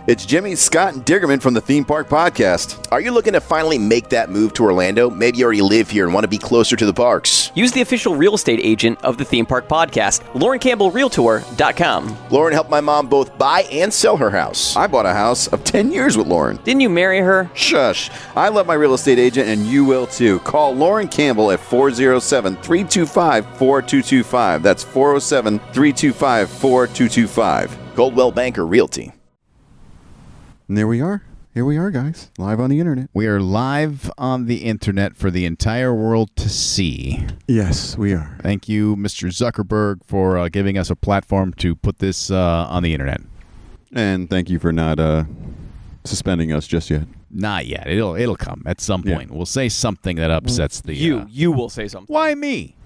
It's Jimmy, Scott, and Diggerman from the Theme Park Podcast. Are you looking to finally make that move to Orlando? Maybe you already live here and want to be closer to the parks. Use the official real estate agent of the Theme Park Podcast, LaurenCampbellRealtor.com. Lauren helped my mom both buy and sell her house. I bought a house of 10 years with Lauren. Didn't you marry her? Shush. I love my real estate agent, and you will too. Call Lauren Campbell at 407-325-4225. That's 407-325-4225. Goldwell Banker Realty. And there we are. Here we are, guys. Live on the internet. We are live on the internet for the entire world to see. Yes, we are. Thank you, Mr. Zuckerberg, for giving us a platform to put this on the internet. And thank you for not suspending us just yet. Not yet. It'll come at some point. Yeah. We'll say something that upsets the... You will say something. Why me?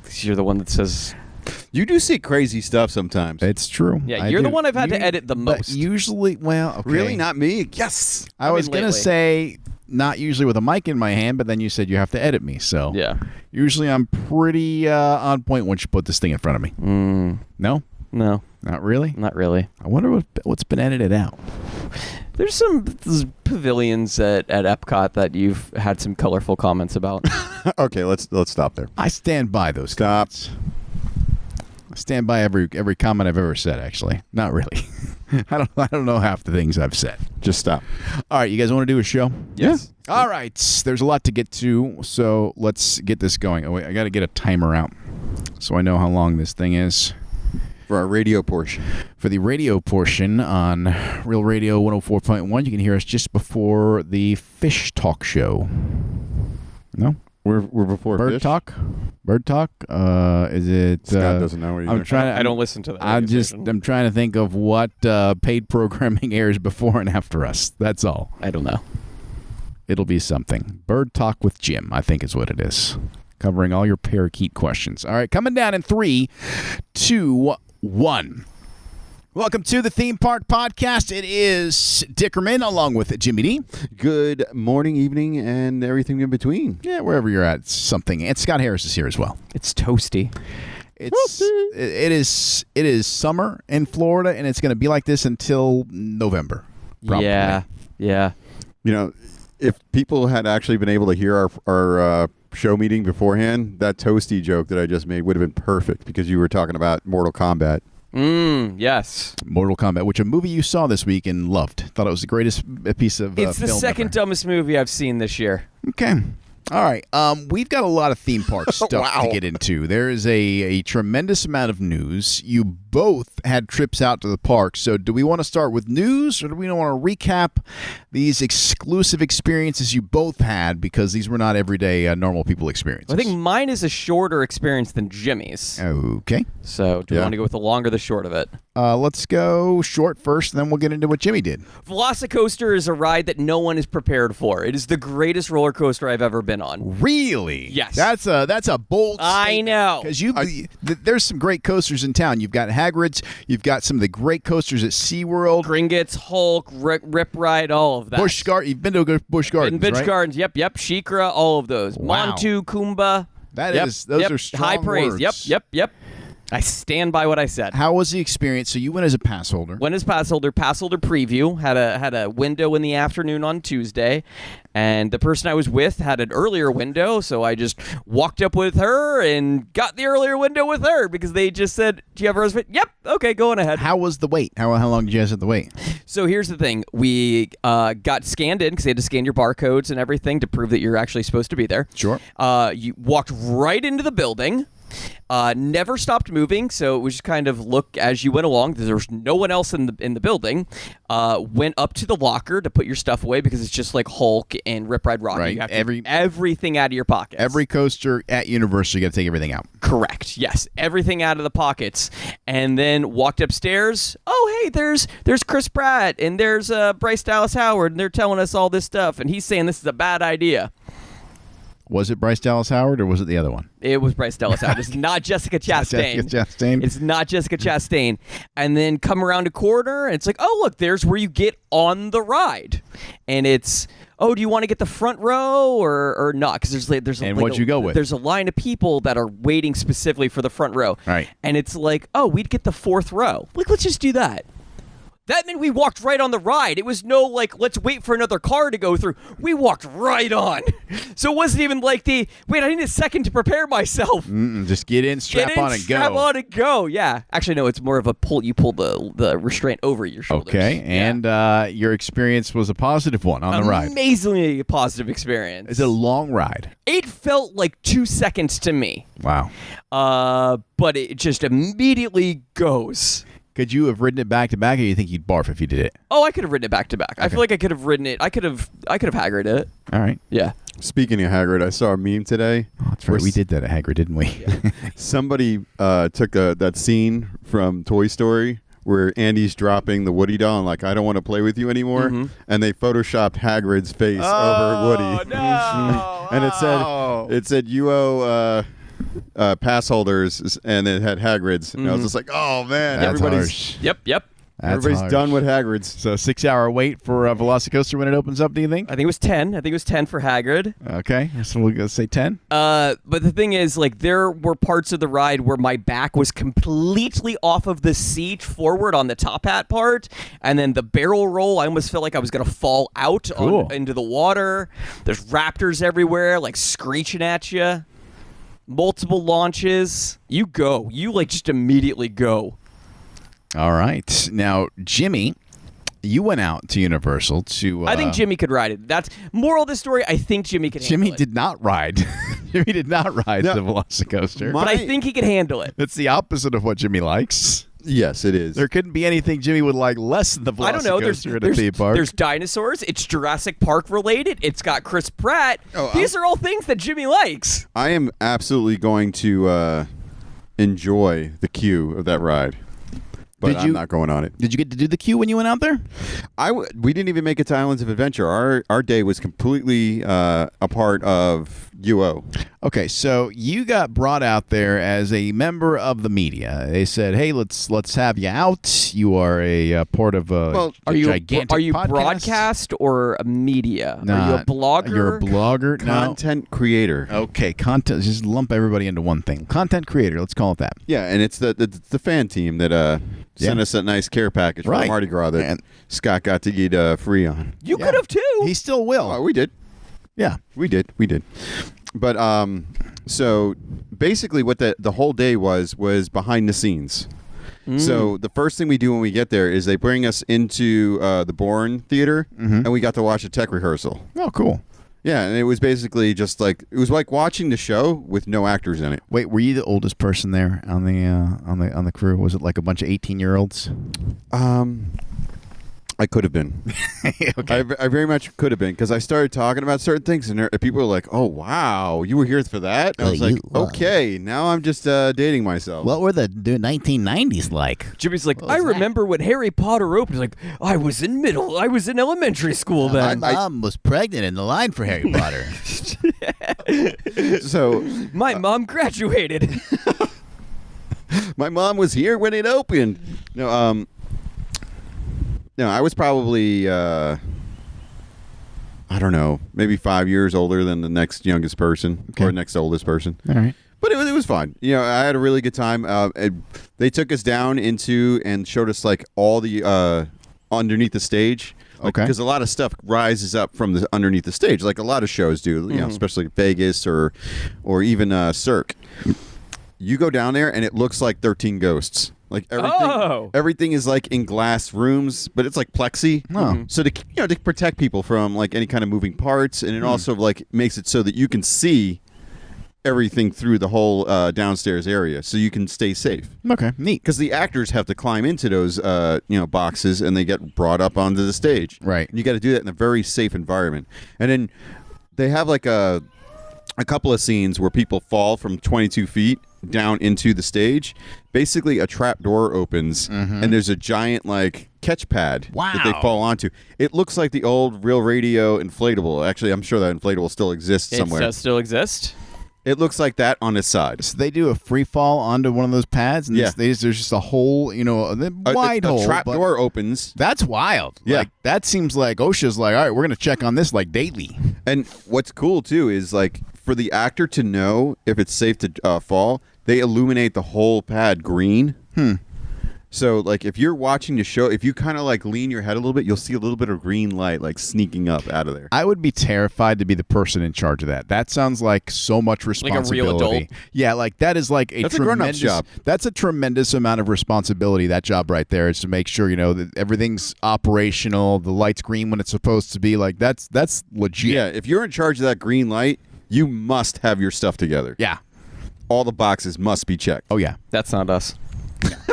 Because you're the one that says... You do see crazy stuff sometimes. It's true. Yeah, you're the one I've had to edit the most. Usually, well, okay. Really? Not me? Yes. I was going to say not usually with a mic in my hand, but then you said you have to edit me. So yeah. Usually I'm pretty on point once you put this thing in front of me. No? No. Not really? Not really. I wonder what's been edited out. There's some pavilions at Epcot that you've had some colorful comments about. Okay, let's stop there. I stand by those comments. I stand by every comment I've ever said, actually. Not really. I don't know half the things I've said. Just stop. All right, you guys want to do a show? Yes. Yeah. All right. There's a lot to get to, so let's get this going. Oh, wait, I got to get a timer out so I know how long this thing is. For our radio portion. For the radio portion on Real Radio 104.1, you can hear us just before the Fish Talk show. No? We're before Bird Fish? Talk? Bird Talk? Is it... Scott doesn't know either. I don't listen to that. I'm trying to think of what paid programming airs before and after us. That's all. I don't know. It'll be something. Bird Talk with Jim, I think is what it is. Covering all your parakeet questions. All right, coming down in 3, 2, 1. Welcome to the Theme Park Podcast. It is Dickerman along with Jimmy D. Good morning, evening, and everything in between. Yeah, wherever you're at, something. And Scott Harris is here as well. It's toasty. It is summer in Florida, and it's going to be like this until November. Probably. Yeah. You know, if people had actually been able to hear our show meeting beforehand, that toasty joke that I just made would have been perfect because you were talking about Mortal Kombat. Yes. Mortal Kombat, which a movie you saw this week and loved. Thought it was the greatest piece of It's the film second ever. dumbest movie I've seen this year. Okay. All right. We've got a lot of theme park stuff to get into. There is a tremendous amount of news. You both had trips out to the park. So do we want to start with news or do we want to recap these exclusive experiences you both had because these were not everyday normal people experiences? I think mine is a shorter experience than Jimmy's. Okay. So do you want to go with the long or the short of it? Let's go short first, and then we'll get into what Jimmy did. VeolociCoaster is a ride that no one is prepared for. It is the greatest roller coaster I've ever been on. Really? Yes. That's a bold statement. I know. Because there's some great coasters in town. You've got Hagrid's. You've got some of the great coasters at SeaWorld. Gringotts, Hulk, Rip Ride, all of that. Busch Gardens. You've been to Busch Gardens, Busch right? Gardens, yep. Sheikra, all of those. Wow. Montu, Kumba. Those are strong high praise. words. Yep. I stand by what I said. How was the experience? So you went as a pass holder. Went as pass holder preview. Had a window in the afternoon on Tuesday, and the person I was with had an earlier window, so I just walked up with her and got the earlier window with her because they just said, "Do you have a reservation?" Yep. Okay, go on ahead. How was the wait? How long did you guys have to wait? So here's the thing: we got scanned in because they had to scan your barcodes and everything to prove that you're actually supposed to be there. Sure. You walked right into the building. Never stopped moving, so it was just kind of look as you went along. There was no one else in the building. Went up to the locker to put your stuff away because it's just like Hulk and Rip Ride Rocky. Right. You have to take everything out of your pockets. Every coaster at Universal, you got to take everything out. Correct. Yes, everything out of the pockets, and then walked upstairs. Oh, hey, there's Chris Pratt and there's Bryce Dallas Howard, and they're telling us all this stuff, and he's saying this is a bad idea. Was it Bryce Dallas Howard or was it the other one? It was Bryce Dallas Howard. It's not Jessica Chastain. It's not Jessica Chastain. And then come around a corner, and it's like, oh, look, there's where you get on the ride. And it's, oh, do you want to get the front row or not? Because there's and what'd you go with? There's a line of people that are waiting specifically for the front row. Right. And it's like, oh, we'd get the fourth row. Like, let's just do that. That meant we walked right on the ride. It was no like, let's wait for another car to go through. We walked right on. So it wasn't even like wait, I need a second to prepare myself. Just get in, strap on, and go. Strap on and go. Yeah. Actually, no, it's more of a pull. You pull the restraint over your shoulders. Okay, and your experience was a positive one on the ride. Amazingly positive experience. It's a long ride. It felt like 2 seconds to me. Wow. But it just immediately goes. Could you have ridden it back to back, or you think you'd barf if you did it? Oh, I could have ridden it back to back. I feel like I could have ridden it. I could have Hagrid it. All right. Yeah. Speaking of Hagrid, I saw a meme today. Oh, that's right. We did that at Hagrid, didn't we? Yeah. Somebody took that scene from Toy Story where Andy's dropping the Woody doll and like, I don't want to play with you anymore. Mm-hmm. And they photoshopped Hagrid's face over Woody. No. And it said you owe pass holders, and it had Hagrid's. And I was just like, oh man, That's everybody's harsh. Yep. Everybody's done with Hagrid's. So 6-hour wait for VeolociCoaster when it opens up, do you think? I think it was 10. I think it was 10 for Hagrid. Okay, so we'll go say 10. But the thing is, like, there were parts of the ride where my back was completely off of the seat forward on the top hat part, and then the barrel roll, I almost felt like I was going to fall out into the water. There's raptors everywhere, like, screeching at you. Multiple launches. You go. You, like, just immediately go. All right. Now, Jimmy, you went out to Universal to... I think Jimmy could ride it. That's moral of the story. I think Jimmy could handle it. Jimmy did not ride. Jimmy did not ride the VeolociCoaster. But I think he could handle it. That's the opposite of what Jimmy likes. Yes, it is. There couldn't be anything Jimmy would like less than the VeolociCoaster I don't know. at a theme park. There's dinosaurs. It's Jurassic Park related. It's got Chris Pratt. These are all things that Jimmy likes. I am absolutely going to enjoy the queue of that ride. But I'm not going on it. Did you get to do the queue when you went out there? We didn't even make it to Islands of Adventure. Our day was completely a part of UO. Okay, so you got brought out there as a member of the media. They said, "Hey, let's have you out. You are a part of a gigantic Are you podcast. broadcast or a media? Nah, are you a blogger? You're a blogger. Content creator. Okay, content. Just lump everybody into one thing. Content creator. Let's call it that. Yeah, and it's the fan team that sent us that nice care package from Mardi Gras that Scott got to eat free on. You could have too. He still will. Oh, we did. Yeah, we did. But so basically, what the whole day was behind the scenes. So the first thing we do when we get there is they bring us into the Bourne Theater, and we got to watch a tech rehearsal. Oh, cool. Yeah, and it was basically just like it was like watching the show with no actors in it. Wait, were you the oldest person there on the crew? Was it like a bunch of 18-year-olds? I could have been. Okay. I very much could have been because I started talking about certain things and people were like, "Oh wow, you were here for that?" And I was like, "Okay, now I'm just dating myself." What were the 1990s like? Jimmy's like, I remember when Harry Potter opened. He's like, I was in elementary school then. My mom was pregnant in the line for Harry Potter. So my mom graduated. My mom was here when it opened. No, I was probably, I don't know, maybe 5 years older than the next youngest person or next oldest person. All right. But it was fun. I had a really good time. They took us down into and showed us like all the underneath the stage. Okay. Because a lot of stuff rises up from the underneath the stage, like a lot of shows do. Especially Vegas or even Cirque. You go down there and it looks like 13 Ghosts. Like everything is like in glass rooms, but it's like plexi. Oh. So to protect people from like any kind of moving parts, and it also like makes it so that you can see everything through the whole downstairs area, so you can stay safe. Okay, neat. Because the actors have to climb into those boxes, and they get brought up onto the stage. Right. And you got to do that in a very safe environment. And then they have like a couple of scenes where people fall from 22 feet down into the stage. Basically, a trap door opens, and there's a giant like catch pad that they fall onto. It looks like the old Real Radio inflatable. Actually, I'm sure that inflatable still exists somewhere. It does still exist? It looks like that on its side. So they do a free fall onto one of those pads, and there's just a hole, a wide hole. A trap door opens. That's wild. Yeah. Like, that seems like OSHA's like, all right, we're going to check on this like daily. And what's cool, too, is like for the actor to know if it's safe to fall, they illuminate the whole pad green. So, like, if you're watching the show, if you kind of like lean your head a little bit, you'll see a little bit of green light like sneaking up out of there. I would be terrified to be the person in charge of that. That sounds like so much responsibility. Like a real adult? Yeah, like that is like That's a grown-up's job. That's a tremendous amount of responsibility. That job right there is to make sure that everything's operational. The light's green when it's supposed to be. Like that's legit. Yeah, if you're in charge of that green light, you must have your stuff together. Yeah. All the boxes must be checked. Oh yeah. That's not us.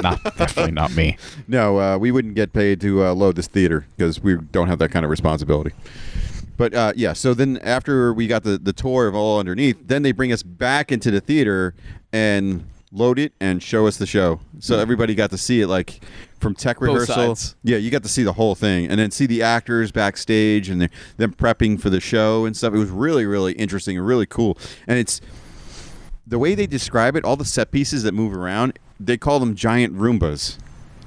Definitely not me. No, we wouldn't get paid to load this theater because we don't have that kind of responsibility. But yeah, so then after we got the tour of all underneath, then they bring us back into the theater and load it and show us the show. So everybody got to see it like from tech Both rehearsal. sides. Yeah, you got to see the whole thing and then see the actors backstage and them prepping for the show and stuff. It was really, really interesting and really cool. And it's the way they describe it, all the set pieces that move around, they call them giant Roombas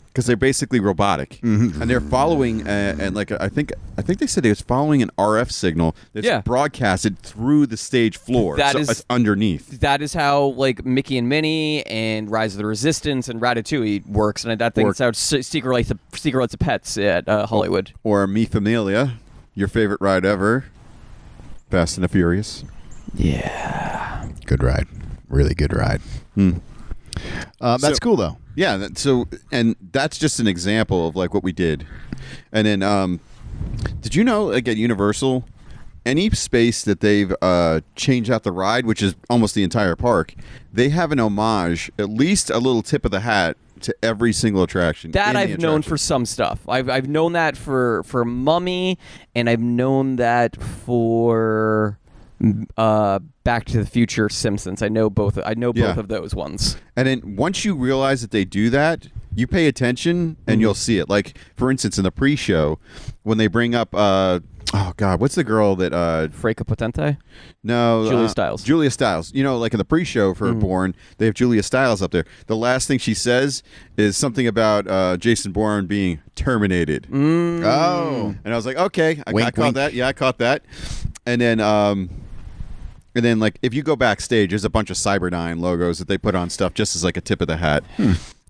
because they're basically robotic, and they're following and like I think they said it was following an RF signal that's broadcasted through the stage floor. That so is- it's underneath. That is how like Mickey and Minnie and Rise of the Resistance and Ratatouille works, and I think it's how Secret Life of Pets at Hollywood. Or Mi Familia, your favorite ride ever, Fast and the Furious. Yeah. Good ride. Really good ride. That's cool though. Yeah, and that's just an example of like what we did. And then did you know like at Universal, any space that they've changed out the ride, which is almost the entire park, they have an homage, at least a little tip of the hat to every single attraction. That in the I've known attraction. for some stuff. I've known that for Mummy, and I've known that for Back to the Future, Simpsons. I know both of those ones. And then once you realize that they do that, you pay attention and you'll see it. Like, for instance, in the pre-show, when they bring up, oh God, what's the girl that... Freca Potente? No. Julia Stiles. Julia Stiles. You know, like in the pre-show for Bourne, they have Julia Stiles up there. The last thing she says is something about Jason Bourne being terminated. Oh. And I was like, okay, I Wink, caught wink. that. Yeah, I caught that. And then, like, if you go backstage, there's a bunch of Cyberdyne logos that they put on stuff just as like a tip of the hat.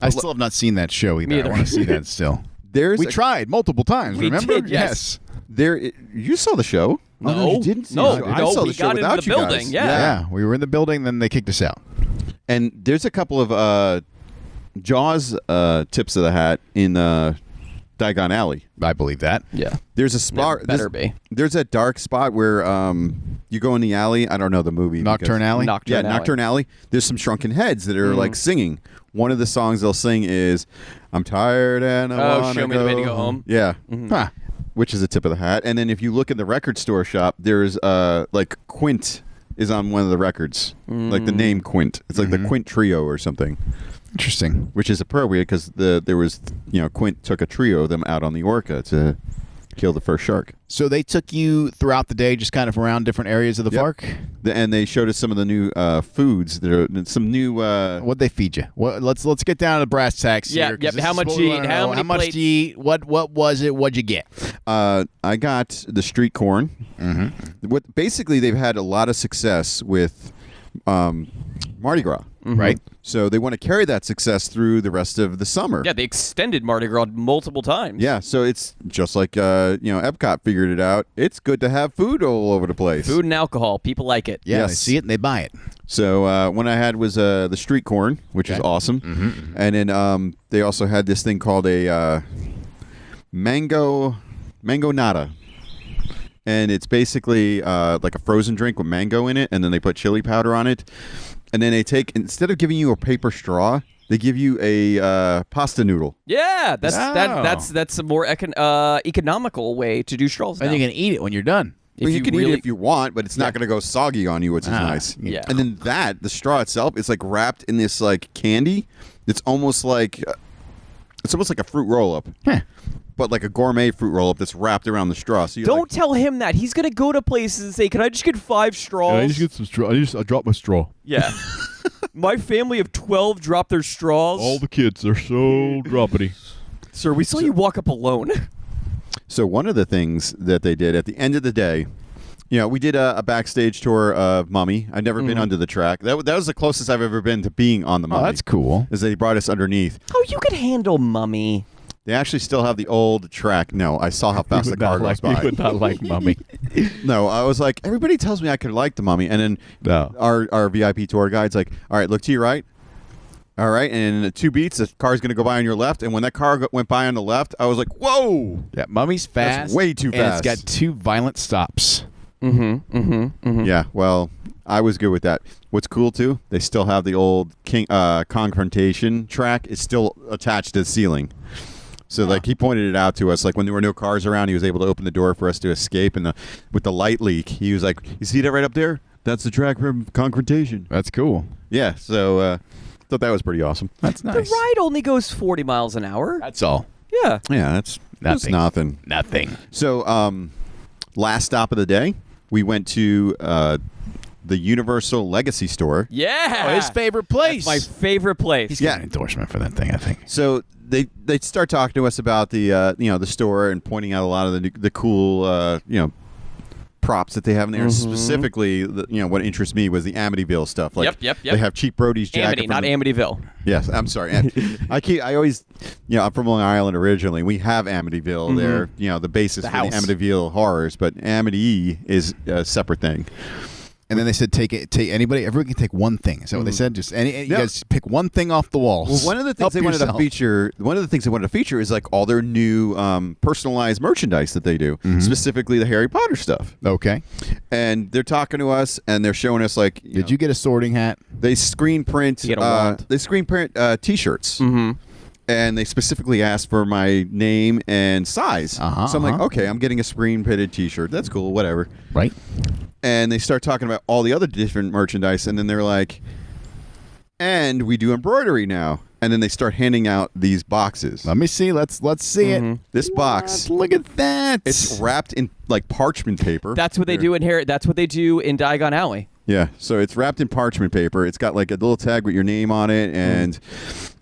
I still have not seen that show either. Me I either. want to see that still. We Tried multiple times. We remember? did, yes. You saw the show? No. Oh, no, you didn't see No, the show. I no, saw we the show got into without the you building, guys. yeah. Yeah, we were in the building, then they kicked us out. And there's a couple of Jaws tips of the hat in Diagon Alley. I believe that. Yeah. There's a spot. Better be. There's that dark spot where you go in the alley. I don't know the movie. Nocturne Alley? Nocturne Alley. Nocturne Alley. There's some shrunken heads that are like singing. One of the songs they'll sing is "I'm tired and I wanna Show Me the Way to Go Home. Yeah, Huh. which is a tip of the hat. And then if you look in the record store shop, there's like Quint is on one of the records, like the name Quint. It's like the Quint Trio or something. Interesting. Which is appropriate because there was, Quint took a trio of them out on the Orca to kill the first shark. So they took you throughout the day, just kind of around different areas of the Yep. park? And they showed us some of the new foods. There are some new. What'd they feed you? Let's get down to the brass tacks Yeah, here. 'cause yep. this How is much what you we eat? wanna How know. many How much plates? do you eat? What was it? What'd you get? I got the street corn. What basically they've had a lot of success with Mardi Gras, Right? so they want to carry that success through the rest of the summer. Yeah, they extended Mardi Gras multiple times. Yeah, so it's just like Epcot figured it out. It's good to have food all over the place. Food and alcohol. People like it. Yeah, they Yes. see it and they buy it. So what I had was the street corn, which is awesome, and then they also had this thing called a mango nata, and it's basically like a frozen drink with mango in it, and then they put chili powder on it, and then they take, instead of giving you a paper straw, they give you a pasta noodle. Yeah, that's Oh. that's a more economical way to do straws. And now. you can eat it when you're done. If Well, you can eat really- it if you want, but it's not going to go soggy on you, which is nice. Yeah. And then the straw itself, is like wrapped in this like candy. It's almost like a fruit roll up, but like a gourmet fruit roll up that's wrapped around the straw. So you Don't tell him that. He's gonna go to places and say, "Can I just get 5 straws?" some straw. I dropped my straw. Yeah. My family of 12 dropped their straws. All the kids are so droppity. Sir, we saw you walk up alone. So one of the things that they did at the end of the day we did a backstage tour of Mummy. I'd never been under the track. That was the closest I've ever been to being on the Mummy. Oh, that's cool. Is they brought us underneath. Oh, you could handle Mummy. They actually still have the old track. No, I saw how fast the car goes by. You would not like Mummy. No, I was like, everybody tells me I could like the Mummy, and then No. our VIP tour guide's like, all right, look to your right. All right, and in 2 beats, the car's going to go by on your left. And when that car went by on the left, I was like, whoa. Yeah, Mummy's fast. That's way too and fast. it's got 2 violent stops. Yeah, well, I was good with that. What's cool, too, they still have the old confrontation track. It's still attached to the ceiling. So, like, he pointed it out to us. Like, when there were no cars around, he was able to open the door for us to escape. And with the light leak, he was like, you see that right up there? That's the track for confrontation. That's cool. Yeah, so thought that was pretty awesome. That's nice. The ride only goes 40 miles an hour. That's all. Yeah. Yeah, that's nothing. Nothing. So, last stop of the day, we went to the Universal Legacy store. Yeah. Oh, his favorite place. That's my favorite place. He's got an endorsement for that thing, I think. So they start talking to us about the the store and pointing out a lot of the cool props that they have in there. Specifically, what interests me was the Amityville stuff. Like, Yep. They have Cheap Brody's jacket. Amity, not Amityville. Yes, I'm sorry. I always, I'm from Long Island originally. We have Amityville there. The basis for the house. Amityville horrors, but Amity is a separate thing. And then they said, take anybody. Everyone can take one thing. Is that what they said? Just you guys pick one thing off the walls. Well, one of the things they wanted to feature is like all their new personalized merchandise that they do, specifically the Harry Potter stuff. Okay. And they're talking to us and they're showing us like, Did you get a sorting hat? They screen print. You get a wand. They screen print T-shirts. And they specifically asked for my name and size. So I'm like, okay, I'm getting a screen printed T-shirt. That's cool. Whatever. Right. And they start talking about all the other different merchandise, and then they're like, and we do embroidery now. And then they start handing out these boxes. Let me see. Let's see it. This box, Look at that. it's wrapped in like parchment paper. That's what they do in here. That's what they do in Diagon Alley. Yeah, so it's wrapped in parchment paper. It's got like a little tag with your name on it and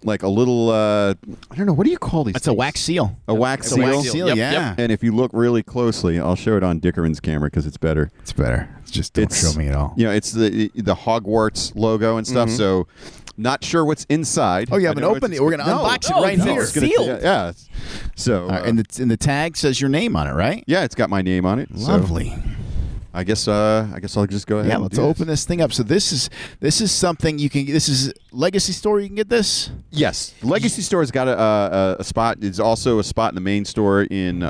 like a little, I don't know, what do you call these That's a things? wax seal. A wax It's a seal? wax seal, Yep, yeah. yep. And if you look really closely, I'll show it on Dickeron's camera because it's better. It's better. Just don't show me at all. It's the Hogwarts logo and stuff, so not sure what's inside. Oh, you I haven't know opened it's- it. We're going to No, unbox no, it right no, here. it's sealed. Yeah. So, All right, and the tag says your name on it, right? yeah, it's got my name on it. so Lovely. I guess I'll just go ahead. Yeah, and let's do open this thing up. So this is something you can. This is Legacy Store. You can get this. Yes, Legacy Store's got a spot. It's also a spot in the main store in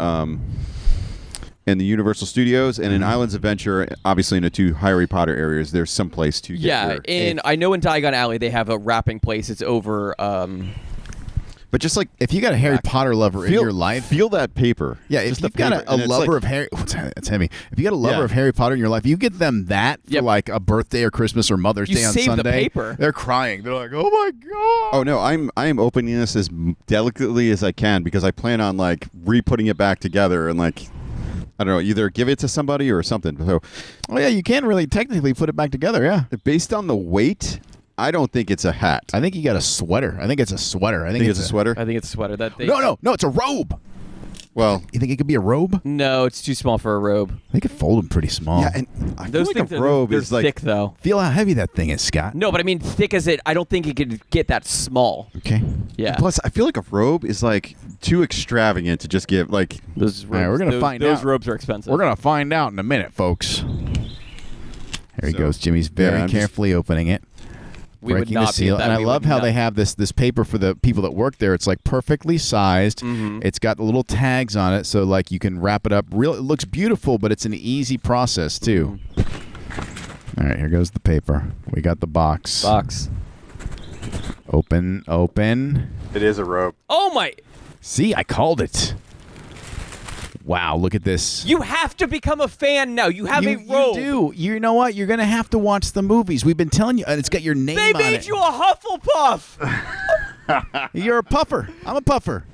the Universal Studios and in Islands Adventure. Obviously, in the 2 Harry Potter areas, there's some place to get your. I know in Diagon Alley they have a wrapping place. It's over. But just like If you got a Harry Potter lover in your life, feel that paper. yeah. If Just you've the got paper. a And it's lover like- of Harry, it's heavy. If you got a lover Yeah. of Harry Potter in your life, you get them that for Yep. like a birthday or Christmas or Mother's You Day on save the Sunday. paper. They're crying. They're like, "Oh my god!" Oh no, I am opening this as delicately as I can because I plan on like re-putting it back together and like I don't know, either give it to somebody or something. So Oh yeah, you can really technically put it back together. Yeah. based on the weight, I don't think it's a hat. I think you got a sweater. I think it's a sweater. I think it's a sweater. I think it's a sweater. That they, No, it's a robe. Well, You think it could be a robe? No, it's too small for a robe. They could fold them pretty small. yeah, and I feel Those like things a robe they're is like thick though. Feel how heavy that thing is, Scott. No, but I mean thick as it. I don't think it could get that small. Okay. Yeah. Plus, I feel like a robe is like too extravagant to just give. Like, Those robes, All right, we're gonna find those out. robes are expensive. We're gonna find out in a minute, folks. There he So, goes. Jimmy's very yeah, I'm just- carefully opening it. we would breaking not the seal, be at that. and I We love would how not. they have this paper for the people that work there. It's like perfectly sized. It's got the little tags on it, so like you can wrap it up. It looks beautiful, but it's an easy process too. All right, here goes the paper. We got the box. box. Open. it is a robe. Oh my! See, I called it. Wow, look at this. You have to become a fan now. You have a You robe. do. You know what? You're gonna have to watch the movies. We've been telling you, and it's got your name They on made it. you a Hufflepuff. You're a puffer. I'm a puffer.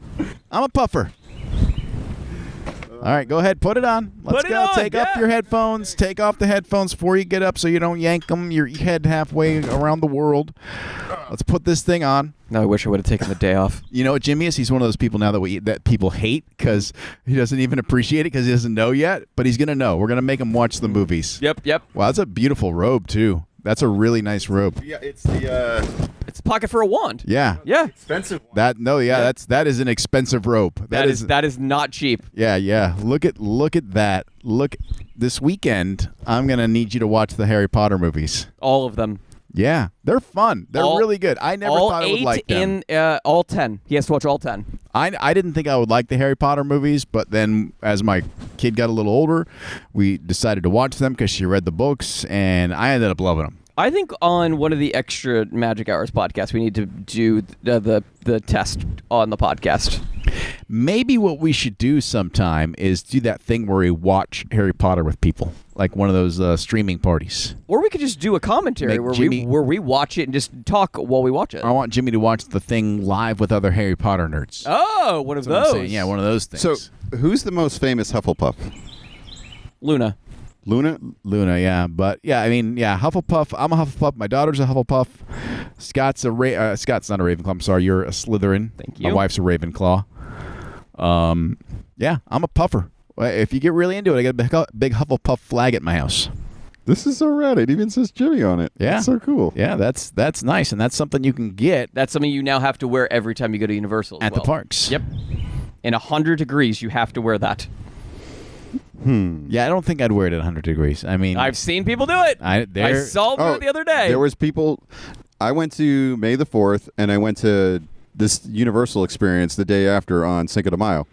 All right, go ahead. Put it on. Let's Put it go. on, Take off yeah. your headphones. Take off the headphones before you get up so you don't yank them your head halfway around the world. Let's put this thing on. No, I wish I would have taken the day off. You know what Jimmy is? He's one of those people now that people hate because he doesn't even appreciate it because he doesn't know yet. But he's going to know. We're going to make him watch the movies. Yep. Wow, that's a beautiful robe, too. That's a really nice robe. Yeah, it's the It's a pocket for a wand. Yeah. Yeah. expensive one. That is an expensive robe. That is not cheap. Yeah. Look at that. Look, this weekend I'm gonna need you to watch the Harry Potter movies. All of them. Yeah, they're fun. They're really good. I never all thought I would 8 like them. in all 10. He has to watch all 10. I didn't think I would like the Harry Potter movies, but then as my kid got a little older, we decided to watch them because she read the books, and I ended up loving them. I think on one of the extra Magic Hours podcasts, we need to do the test on the podcast. Maybe what we should do sometime is do that thing where we watch Harry Potter with people, like one of those streaming parties. Or we could just do a commentary Make where we watch it and just talk while we watch it. I want Jimmy to watch the thing live with other Harry Potter nerds. Oh, one of That's what I'm those. saying. Yeah, one of those things. So, who's the most famous Hufflepuff? Luna. Luna? Luna, yeah. But, yeah, I mean, yeah, Hufflepuff. I'm a Hufflepuff. My daughter's a Hufflepuff. Scott's not a Ravenclaw. I'm sorry. You're a Slytherin. Thank you. My wife's a Ravenclaw. Yeah, I'm a puffer. If you get really into it, I got a big Hufflepuff flag at my house. This is so rad. It even says Jimmy on it. Yeah. That's so cool. Yeah, that's nice, and that's something you can get That's something you now have to wear every time you go to Universal. at the parks. Yep. In 100 degrees, you have to wear that. Yeah, I don't think I'd wear it at 100 degrees. I mean, I've seen people do it. I saw them the other day. There was people. I went to May the 4th, and I went to this Universal experience the day after on Cinco de Mayo.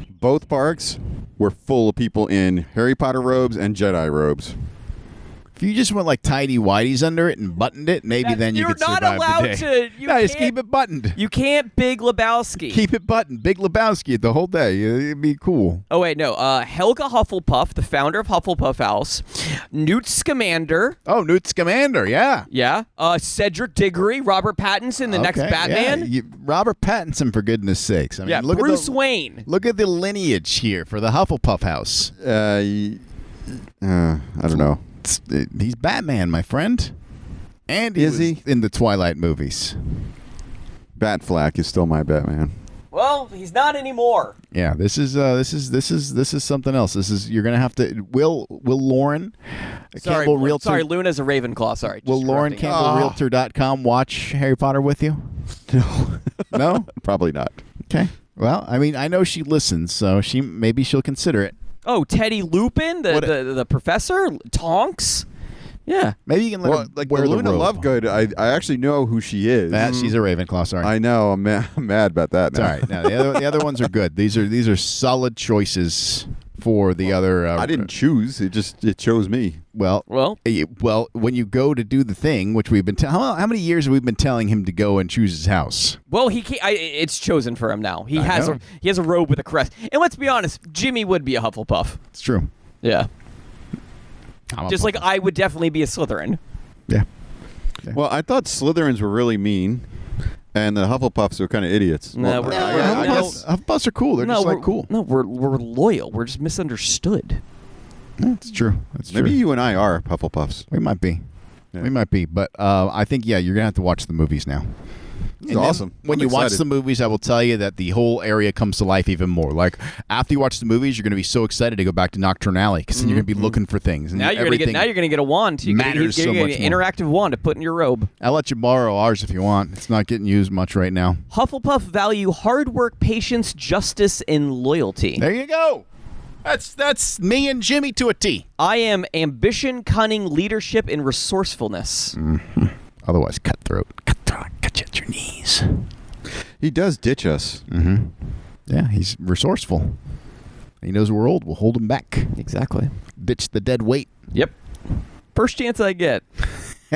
Both parks were full of people in Harry Potter robes and Jedi robes. if you just went like tidy whities under it and buttoned it, maybe then you could survive the day. You're not allowed to. You just can't- keep it buttoned. You can't Big Lebowski. Keep it buttoned. Big Lebowski the whole day. It'd be cool. Oh, wait, no. Helga Hufflepuff, the founder of Hufflepuff House. Newt Scamander. Oh, Newt Scamander, yeah. Yeah. Cedric Diggory, Robert Pattinson, the next Okay, Batman. yeah. Robert Pattinson, for goodness sakes. I mean, Yeah, look Bruce at the, Wayne. Look at the lineage here for the Hufflepuff House. I don't know. He's Batman, my friend. And Is was he? in the Twilight movies. Batflack is still my Batman. Well, he's not anymore. Yeah, this is something else. You're gonna have to. Will Lauren Sorry, Campbell Realtor? sorry, Luna's a Ravenclaw. Sorry. Will just Lauren correcting. Campbell Realtor.com watch Harry Potter with you? No, No. probably not. Okay. Well, I mean, I know she listens, so maybe she'll consider it. Oh, Teddy Lupin, the professor, Tonks. Yeah. Maybe you can let Well, her like wear the the Luna robe. Lovegood, I actually know who she is. She's a Ravenclaw. Sorry. I know. I'm mad about that It's now. all right. No, the other ones are good. These are solid choices for the other. I didn't choose. It chose me. Well, when you go to do the thing, which we've been how many years have we been telling him to go and choose his house? Well, he can't, it's chosen for him now. He I has know. he has a robe with a crest. And let's be honest, Jimmy would be a Hufflepuff. It's true. Yeah. I'm a Just like Hufflepuff. I would definitely be a Slytherin. Yeah. Well, I thought Slytherins were really mean, and the Hufflepuffs were kind of idiots. No, Well, we're- I guess- Hufflepuffs are cool. They're just like cool. No, we're loyal. We're just misunderstood. That's true. That's true. maybe you and I are Hufflepuffs. We might be. Yeah. We might be. But I think, you're going to have to watch the movies now. It's awesome. When I'm you watch excited. the movies, I will tell you that the whole area comes to life even more. Like, after you watch the movies, you're going to be so excited to go back to Nocturne Alley because then you're going to be looking for things. And Now you're gonna get a wand. You're matters so gonna much get an more. interactive wand to put in your robe. I'll let you borrow ours if you want. It's not getting used much right now. Hufflepuff value hard work, patience, justice, and loyalty. There you go. That's me and Jimmy to a T. I am ambition, cunning, leadership, and resourcefulness. Otherwise, cutthroat. Cutthroat. Cut you at your knees. He does ditch us. Mm-hmm. Yeah, he's resourceful. He knows we're old. We'll hold him back. Exactly. Ditch the dead weight. Yep. First chance I get.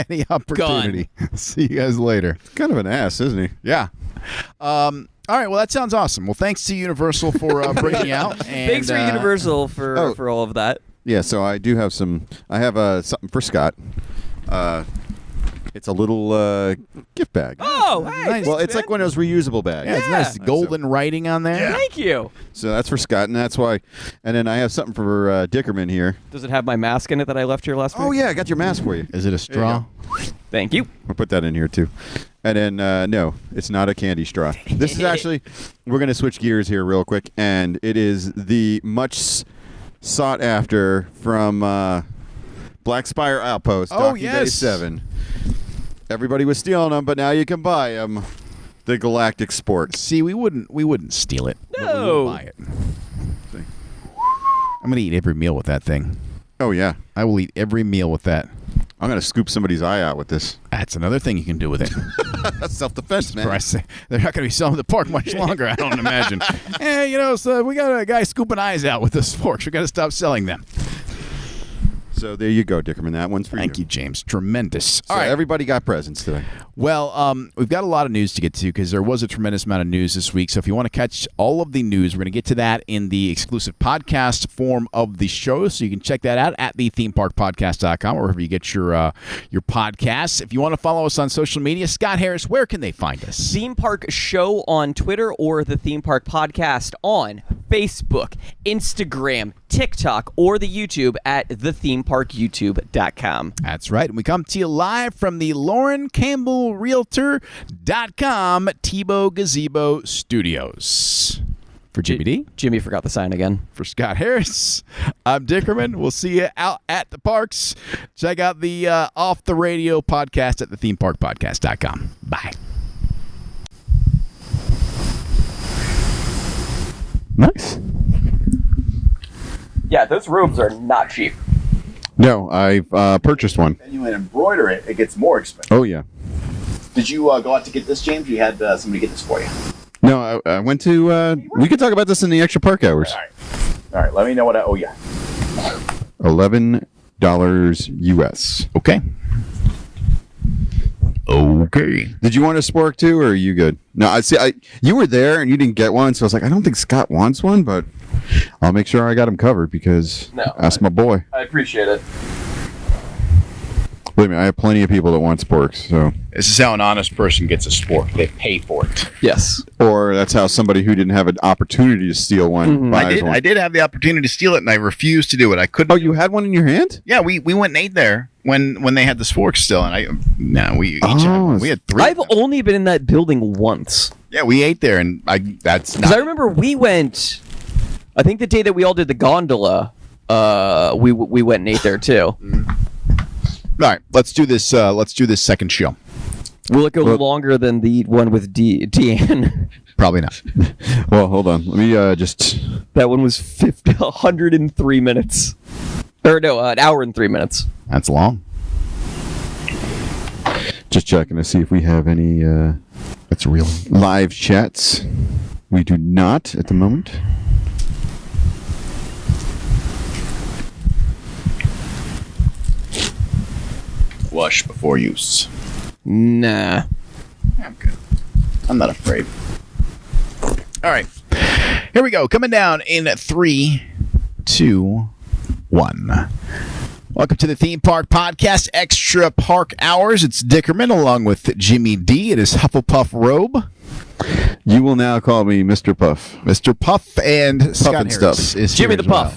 Any opportunity. See you guys later. Kind of an ass, isn't he? Yeah. All right. Well, that sounds awesome. Well, thanks to Universal for bringing out. And, Thanks for Universal for all of that. Yeah. So I do have some. I have something for Scott. It's a little gift bag. Oh, hey. Nice. Well, it's like one of those reusable bags. Yeah, it's nice golden writing on there. Thank you. So that's for Scott, and that's why. And then I have something for Dickerman here. Does it have my mask in it that I left here last week? Oh yeah, I got your mask for you. Is it a straw? Thank you. I'll put that in here too. And then no, it's not a candy straw. This is actually, we're going to switch gears here real quick, and it is the much sought after from Black Spire Outpost. Oh, Docking yes. Bay 7. Everybody was stealing them, but now you can buy them. The Galactic Sports. See, we wouldn't steal it. but we No. will buy it. I'm gonna eat every meal with that thing. Oh yeah, I will eat every meal with that. I'm going to scoop somebody's eye out with this. That's another thing you can do with it. That's self-defense, man. I say they're not going to be selling the pork much longer. I don't imagine. So we got a guy scooping eyes out with this forks. We got to stop selling them. So there you go, Dickerman. That one's for Thank you, James. Tremendous. So All right. everybody got presents today. Well, we've got a lot of news to get to because there was a tremendous amount of news this week. So if you want to catch all of the news, we're going to get to that in the exclusive podcast form of the show. So you can check that out at thethemeparkpodcast.com or wherever you get your podcasts. If you want to follow us on social media, Scott Harris, where can they find us? Theme Park Show on Twitter or the Theme Park Podcast on Facebook, Instagram, TikTok, or the YouTube at thethemeparkyoutube.com. That's right. And we come to you live from the Lauren Campbell Realtor.com Tebow Gazebo Studios. For Jimmy D. Jimmy forgot the sign again. For Scott Harris, I'm Dickerman. We'll see you out at the parks. Check out the Off the Radio podcast at thethemeparkpodcast.com. Bye. Nice. Yeah, those robes are not cheap. No, I've purchased one. And you embroider it, it gets more expensive. Oh yeah. Did you go out to get this, James? Or you had somebody get this for you? No, I went to. We could talk about this in the extra park hours. All right. Let me know what I owe you. $11 US. Okay. Okay. Did you want a spork too, or are you good? No, I see. You were there and you didn't get one, so I was like, I don't think Scott wants one, but I'll make sure I got him covered because that's my boy. I appreciate it. Believe me, I have plenty of people that want sporks. So, This is how an honest person gets a spork. They pay for it. Yes. or that's how somebody who didn't have an opportunity to steal one buys one. I did have the opportunity to steal it, and I refused to do it. I couldn't. Oh, you had one in your hand? Yeah, we went and ate there when they had the sporks still, and we each had one. We had 3. I've only been in that building once. Yeah, we ate there, and that's Because not. I remember we went, I think the day that we all did the gondola, we went and ate there too. All right. Let's do this. Let's do this second show. Will it go longer than the one with Deanne? Probably not. Well, hold on. Let me just. That one was 103 minutes. Or no, an hour and 3 minutes. That's long. Just checking to see if we have any That's real. live chats. We do not at the moment. Wash before use. Nah. I'm good. I'm not afraid. All right. Here we go. Coming down in 3, 2, 1. Welcome to the Theme Park Podcast Extra Park Hours. It's Dickerman along with Jimmy D. It is Hufflepuff Robe. You will now call me Mr. Puff. Mr. Puff and Scott and Harris stuff. is Jimmy here the as well.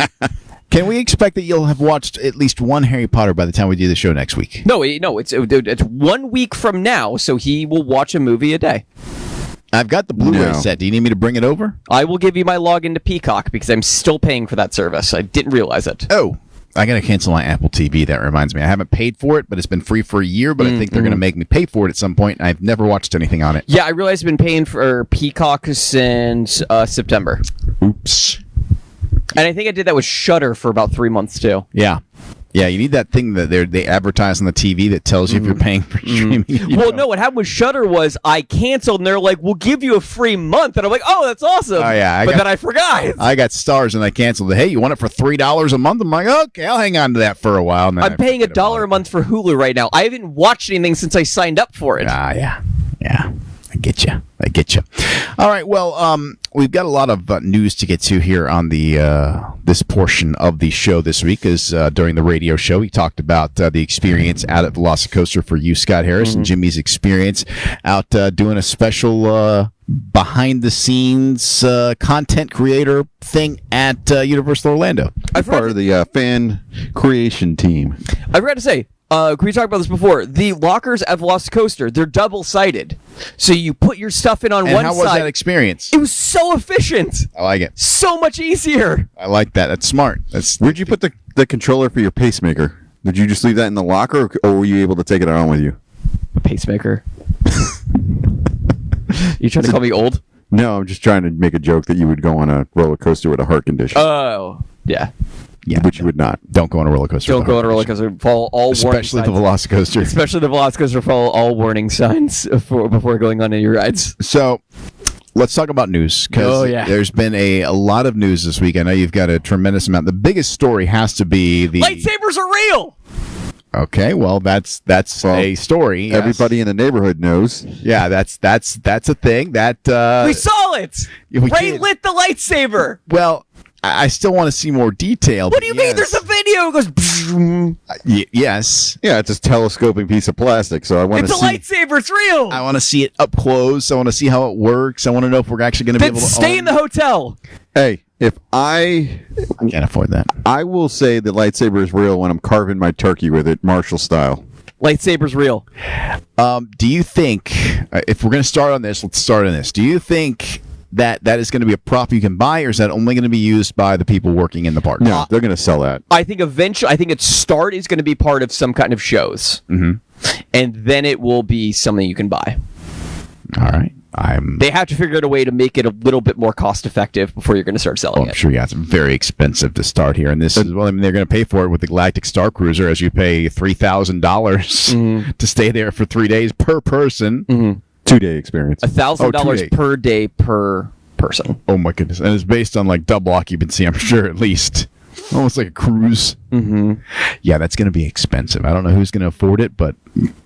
Puff. Can we expect that you'll have watched at least one Harry Potter by the time we do the show next week? No, it's 1 week from now, so he will watch a movie a day. I've got the Blu-ray No. set. Do you need me to bring it over? I will give you my login to Peacock because I'm still paying for that service. I didn't realize it. Oh, I got to cancel my Apple TV. That reminds me. I haven't paid for it, but it's been free for a year, but I think they're going to make me pay for it at some point, and I've never watched anything on it. Yeah, I realized I've been paying for Peacock since September. Oops. And I think I did that with Shudder for about 3 months, too. Yeah. Yeah, you need that thing that they advertise on the TV that tells you if you're paying for streaming. You Well, know. no, what happened with Shudder was I canceled, and they're like, we'll give you a free month. And I'm like, oh, that's awesome. Oh, yeah, But then I forgot. I got Stars and I canceled it. Hey, you want it for $3 a month? I'm like, okay, I'll hang on to that for a while. And then I'm paying forget about $1 it. a month for Hulu right now. I haven't watched anything since I signed up for it. Yeah. I get you. I get you. All right. Well, we've got a lot of news to get to here on the this portion of the show this week. Is during the radio show, we talked about the experience out at VeolociCoaster for you, Scott Harris, and Jimmy's experience out doing a special behind the scenes content creator thing at Universal Orlando. I'm part of the fan creation team. I forgot to say, we talked about this before. The lockers at VeolociCoaster, they're double-sided. So you put your stuff in on And one how side. was that experience? It was so efficient. I like it. So much easier. I like that. That's smart. Where'd you put the controller for your pacemaker? Did you just leave that in the locker, or were you able to take it on with you? A pacemaker. You trying to call me old? No, I'm just trying to make a joke that you would go on a roller coaster with a heart condition, Oh, yeah. Yeah, which you would not. don't go on a roller coaster. Don't with go a on a roller heart coaster. Follow all condition. Especially the warning signs. VeolociCoaster. Especially the VeolociCoaster. Follow all warning signs before going on any rides. So let's talk about news, because there's been a lot of news this week. I know you've got a tremendous amount. The biggest story has to be the Lightsabers are real. Okay, well that's a story. Yes. Everybody in the neighborhood knows. Yeah, that's a thing that We saw it. we Ray did. lit the lightsaber. Well, I still want to see more detail. What do you mean? There's a video. It goes. Yes. Yeah, it's a telescoping piece of plastic, so I want It's to a see. lightsaber. It's real. I want to see it up close. I want to see how it works. I want to know if we're actually going to be Then able to stay in the hotel. Hey, if I Can't afford that. will say the lightsaber is real when I'm carving my turkey with it, Marshall style. Lightsaber's real. Do you think, if we're going to start on this, let's start on this. Do you think that is going to be a prop you can buy, or is that only going to be used by the people working in the park? No, they're going to sell that. I think eventually, its start is going to be part of some kind of shows, and then it will be something you can buy. All right. They have to figure out a way to make it a little bit more cost effective before you're going to start selling I'm it. sure, yeah, it's very expensive to start here. And this is, well, I mean, they're going to pay for it with the Galactic Star Cruiser, as you pay $3,000 to stay there for 3 days per person. 2-day experience. $1,000 per day per person. Oh, my goodness. And it's based on like double occupancy, I'm sure, at least. Almost like a cruise. Yeah, that's going to be expensive. I don't know who's going to afford it, but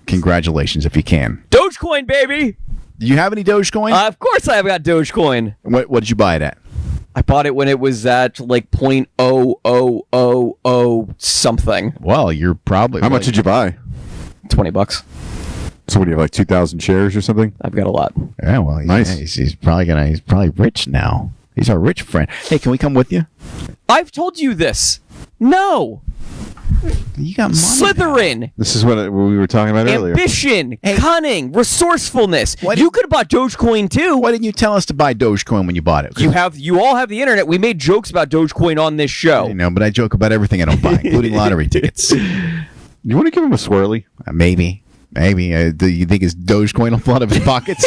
congratulations if you can. Dogecoin, baby! Do you have any Dogecoin? Of course I have got Dogecoin. What did you buy it at? I bought it when it was at like 0.0000 something. Well, you're probably... How much did you buy? $20. So what do you have, like 2,000 shares or something? I've got a lot. Yeah, well, Nice. yeah, he's probably rich now. He's our rich friend. Hey, can we come with you? I've told you this. No. You got money. Slytherin. This is what we were talking about earlier. Ambition, cunning, resorcefulness. What- You could have bought Dogecoin too. Why didn't you tell us to buy Dogecoin when you bought it? You all have the internet. We made jokes about Dogecoin on this show. I know, but I joke about everything I don't buy, including lottery tickets. You want to give him a swirly? Maybe. Do you think his Dogecoin will fall out of his pockets?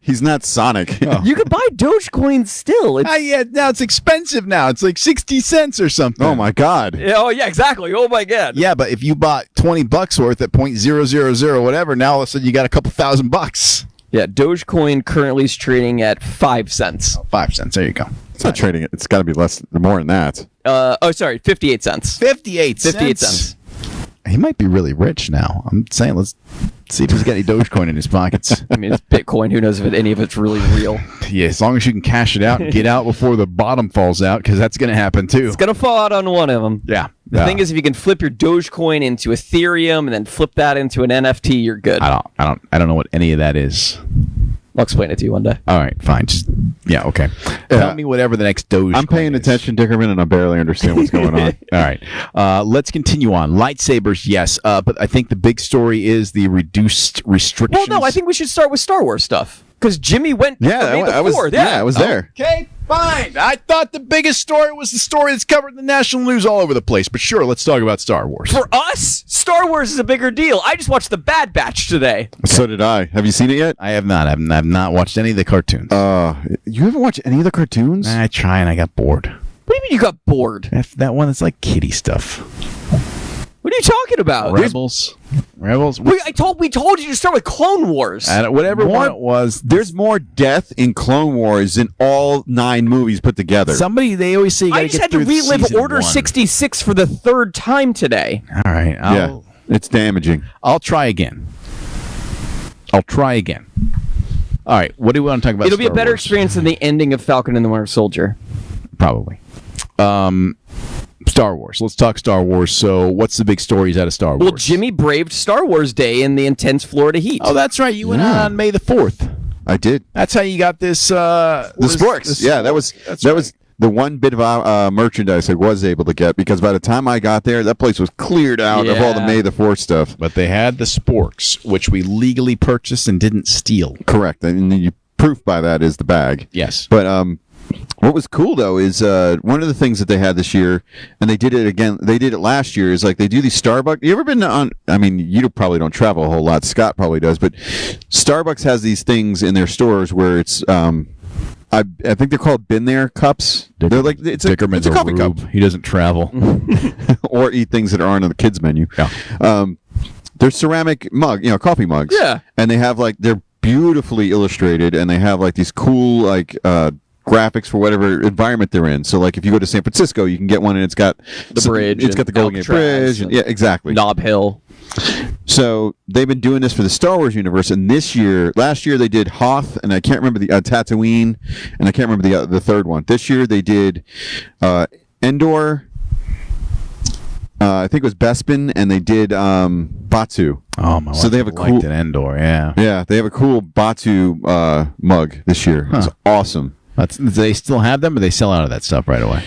He's not Sonic. You could buy Dogecoin still. It's, Yeah, now it's expensive now. It's like 60 cents or something. Oh my God. oh yeah, exactly. Oh my God. Yeah, but if you bought $20 worth at .000 whatever, now all of a sudden you got a couple $1,000. Yeah, Dogecoin currently is trading at 5 cents. 5 cents. There you go. It's not trading it. It's got to be more than that. Sorry, 58 cents. 58 cents. 58 cents. He might be really rich now. I'm saying, let's see if he's got any Dogecoin in his pockets. I mean, it's Bitcoin. Who knows if any of it's really real? Yeah, as long as you can cash it out and get out before the bottom falls out, because that's going to happen too. It's gonna fall out on one of them. Yeah. The thing is, if you can flip your Dogecoin into Ethereum and then flip that into an NFT, you're good. I don't know what any of that is. I'll explain it to you one day. All right, fine. Just okay. Tell me whatever the next Dogecoin I'm paying is. attention, Dickerman, and I barely understand what's going on. All right. Let's continue on. Lightsabers, yes. But I think the big story is the reduced restrictions. Well, no, I think we should start with Star Wars stuff because Jimmy went. for May the I was. 4th, Yeah, I was there. Okay, fine. I thought the biggest story was the story that's covered in the national news all over the place. But sure, let's talk about Star Wars. For us, Star Wars is a bigger deal. I just watched The Bad Batch today. So did I. Have you seen it yet? I have not. I've not watched any of the cartoons. You haven't watched any of the cartoons? I try and I got bored. What do you mean you got bored? That one that's like kiddie stuff. What are you talking about? Rebels. We told you to start with Clone Wars. Whatever one it was. There's more death in Clone Wars than all 9 movies put together. They always say you I gotta just get had to through relive season Order 1. 66 for the 3rd time today. All right. Yeah, it's damaging. I'll try again. All right, what do we want to talk about? It'll be a Star better Wars? experience than the ending of Falcon and the Winter Soldier. Probably. Star Wars. Let's talk Star Wars. So, what's the big stories out of Star Wars? Well, Jimmy braved Star Wars Day in the intense Florida heat. Oh, that's right. You went out on May the 4th. I did. That's how you got this. The sporks. Yeah, that was the one bit of merchandise I was able to get, because by the time I got there, that place was cleared out of all the Yeah. May the 4th stuff. But they had the sporks, which we legally purchased and didn't steal. Correct. And you proof by that is the bag. Yes. But what was cool though is one of the things that they had this year, and they did it again. They did it last year. Is like they do these Starbucks. You ever been on? I mean, you probably don't travel a whole lot. Scott probably does, but Starbucks has these things in their stores where it's. I think they're called Been There cups. They're like it's a coffee cup, He doesn't travel. or eat things that aren't on the kids menu. Yeah. They're ceramic coffee mugs. Yeah. And they have they're beautifully illustrated, and they have these cool graphics for whatever environment they're in. So if you go to San Francisco, you can get one and it's got The bridge. It's got the Golden Gate Bridge. And, yeah, exactly. Nob Hill. So they've been doing this for the Star Wars universe, and last year they did Hoth, and I can't remember the Tatooine, and I can't remember the third one. This year they did Endor. I think it was Bespin, and they did Batu. Oh my! So they have a cool an Endor. Yeah. Yeah, they have a cool Batu mug this year. It's awesome. Do they still have them, or they sell out of that stuff right away?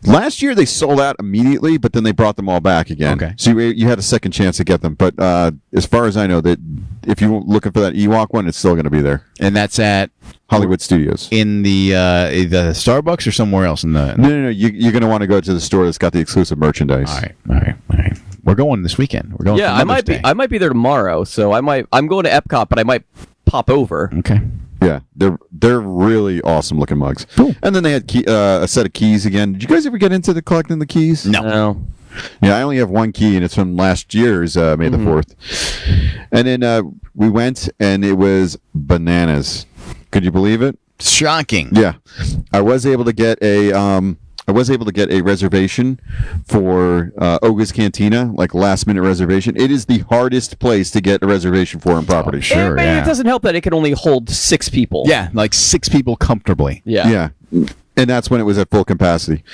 Last year they sold out immediately, but then they brought them all back again. Okay. So you had a second chance to get them. But as far as I know, that if you're looking for that Ewok one, it's still going to be there. And that's at Hollywood Studios. in the Starbucks or somewhere else in the. No. You're going to want to go to the store that's got the exclusive merchandise. All right. We're going this weekend. We're going. Yeah, for I might Mother's be. Day. I might be there tomorrow, so I'm going to Epcot, but I might pop over. Okay. Yeah, they're really awesome looking mugs. Cool. And then they had a set of keys again. Did you guys ever get into the collecting the keys? No. Yeah, I only have one key, and it's from last year's May the 4th. And then we went, and it was bananas. Could you believe it? Shocking. Yeah, I was able to get a reservation for Oga's Cantina, last minute reservation. It is the hardest place to get a reservation for on property. Sure. But Yeah. it doesn't help that it can only hold 6 people. Yeah, 6 people comfortably. Yeah. Yeah, and that's when it was at full capacity.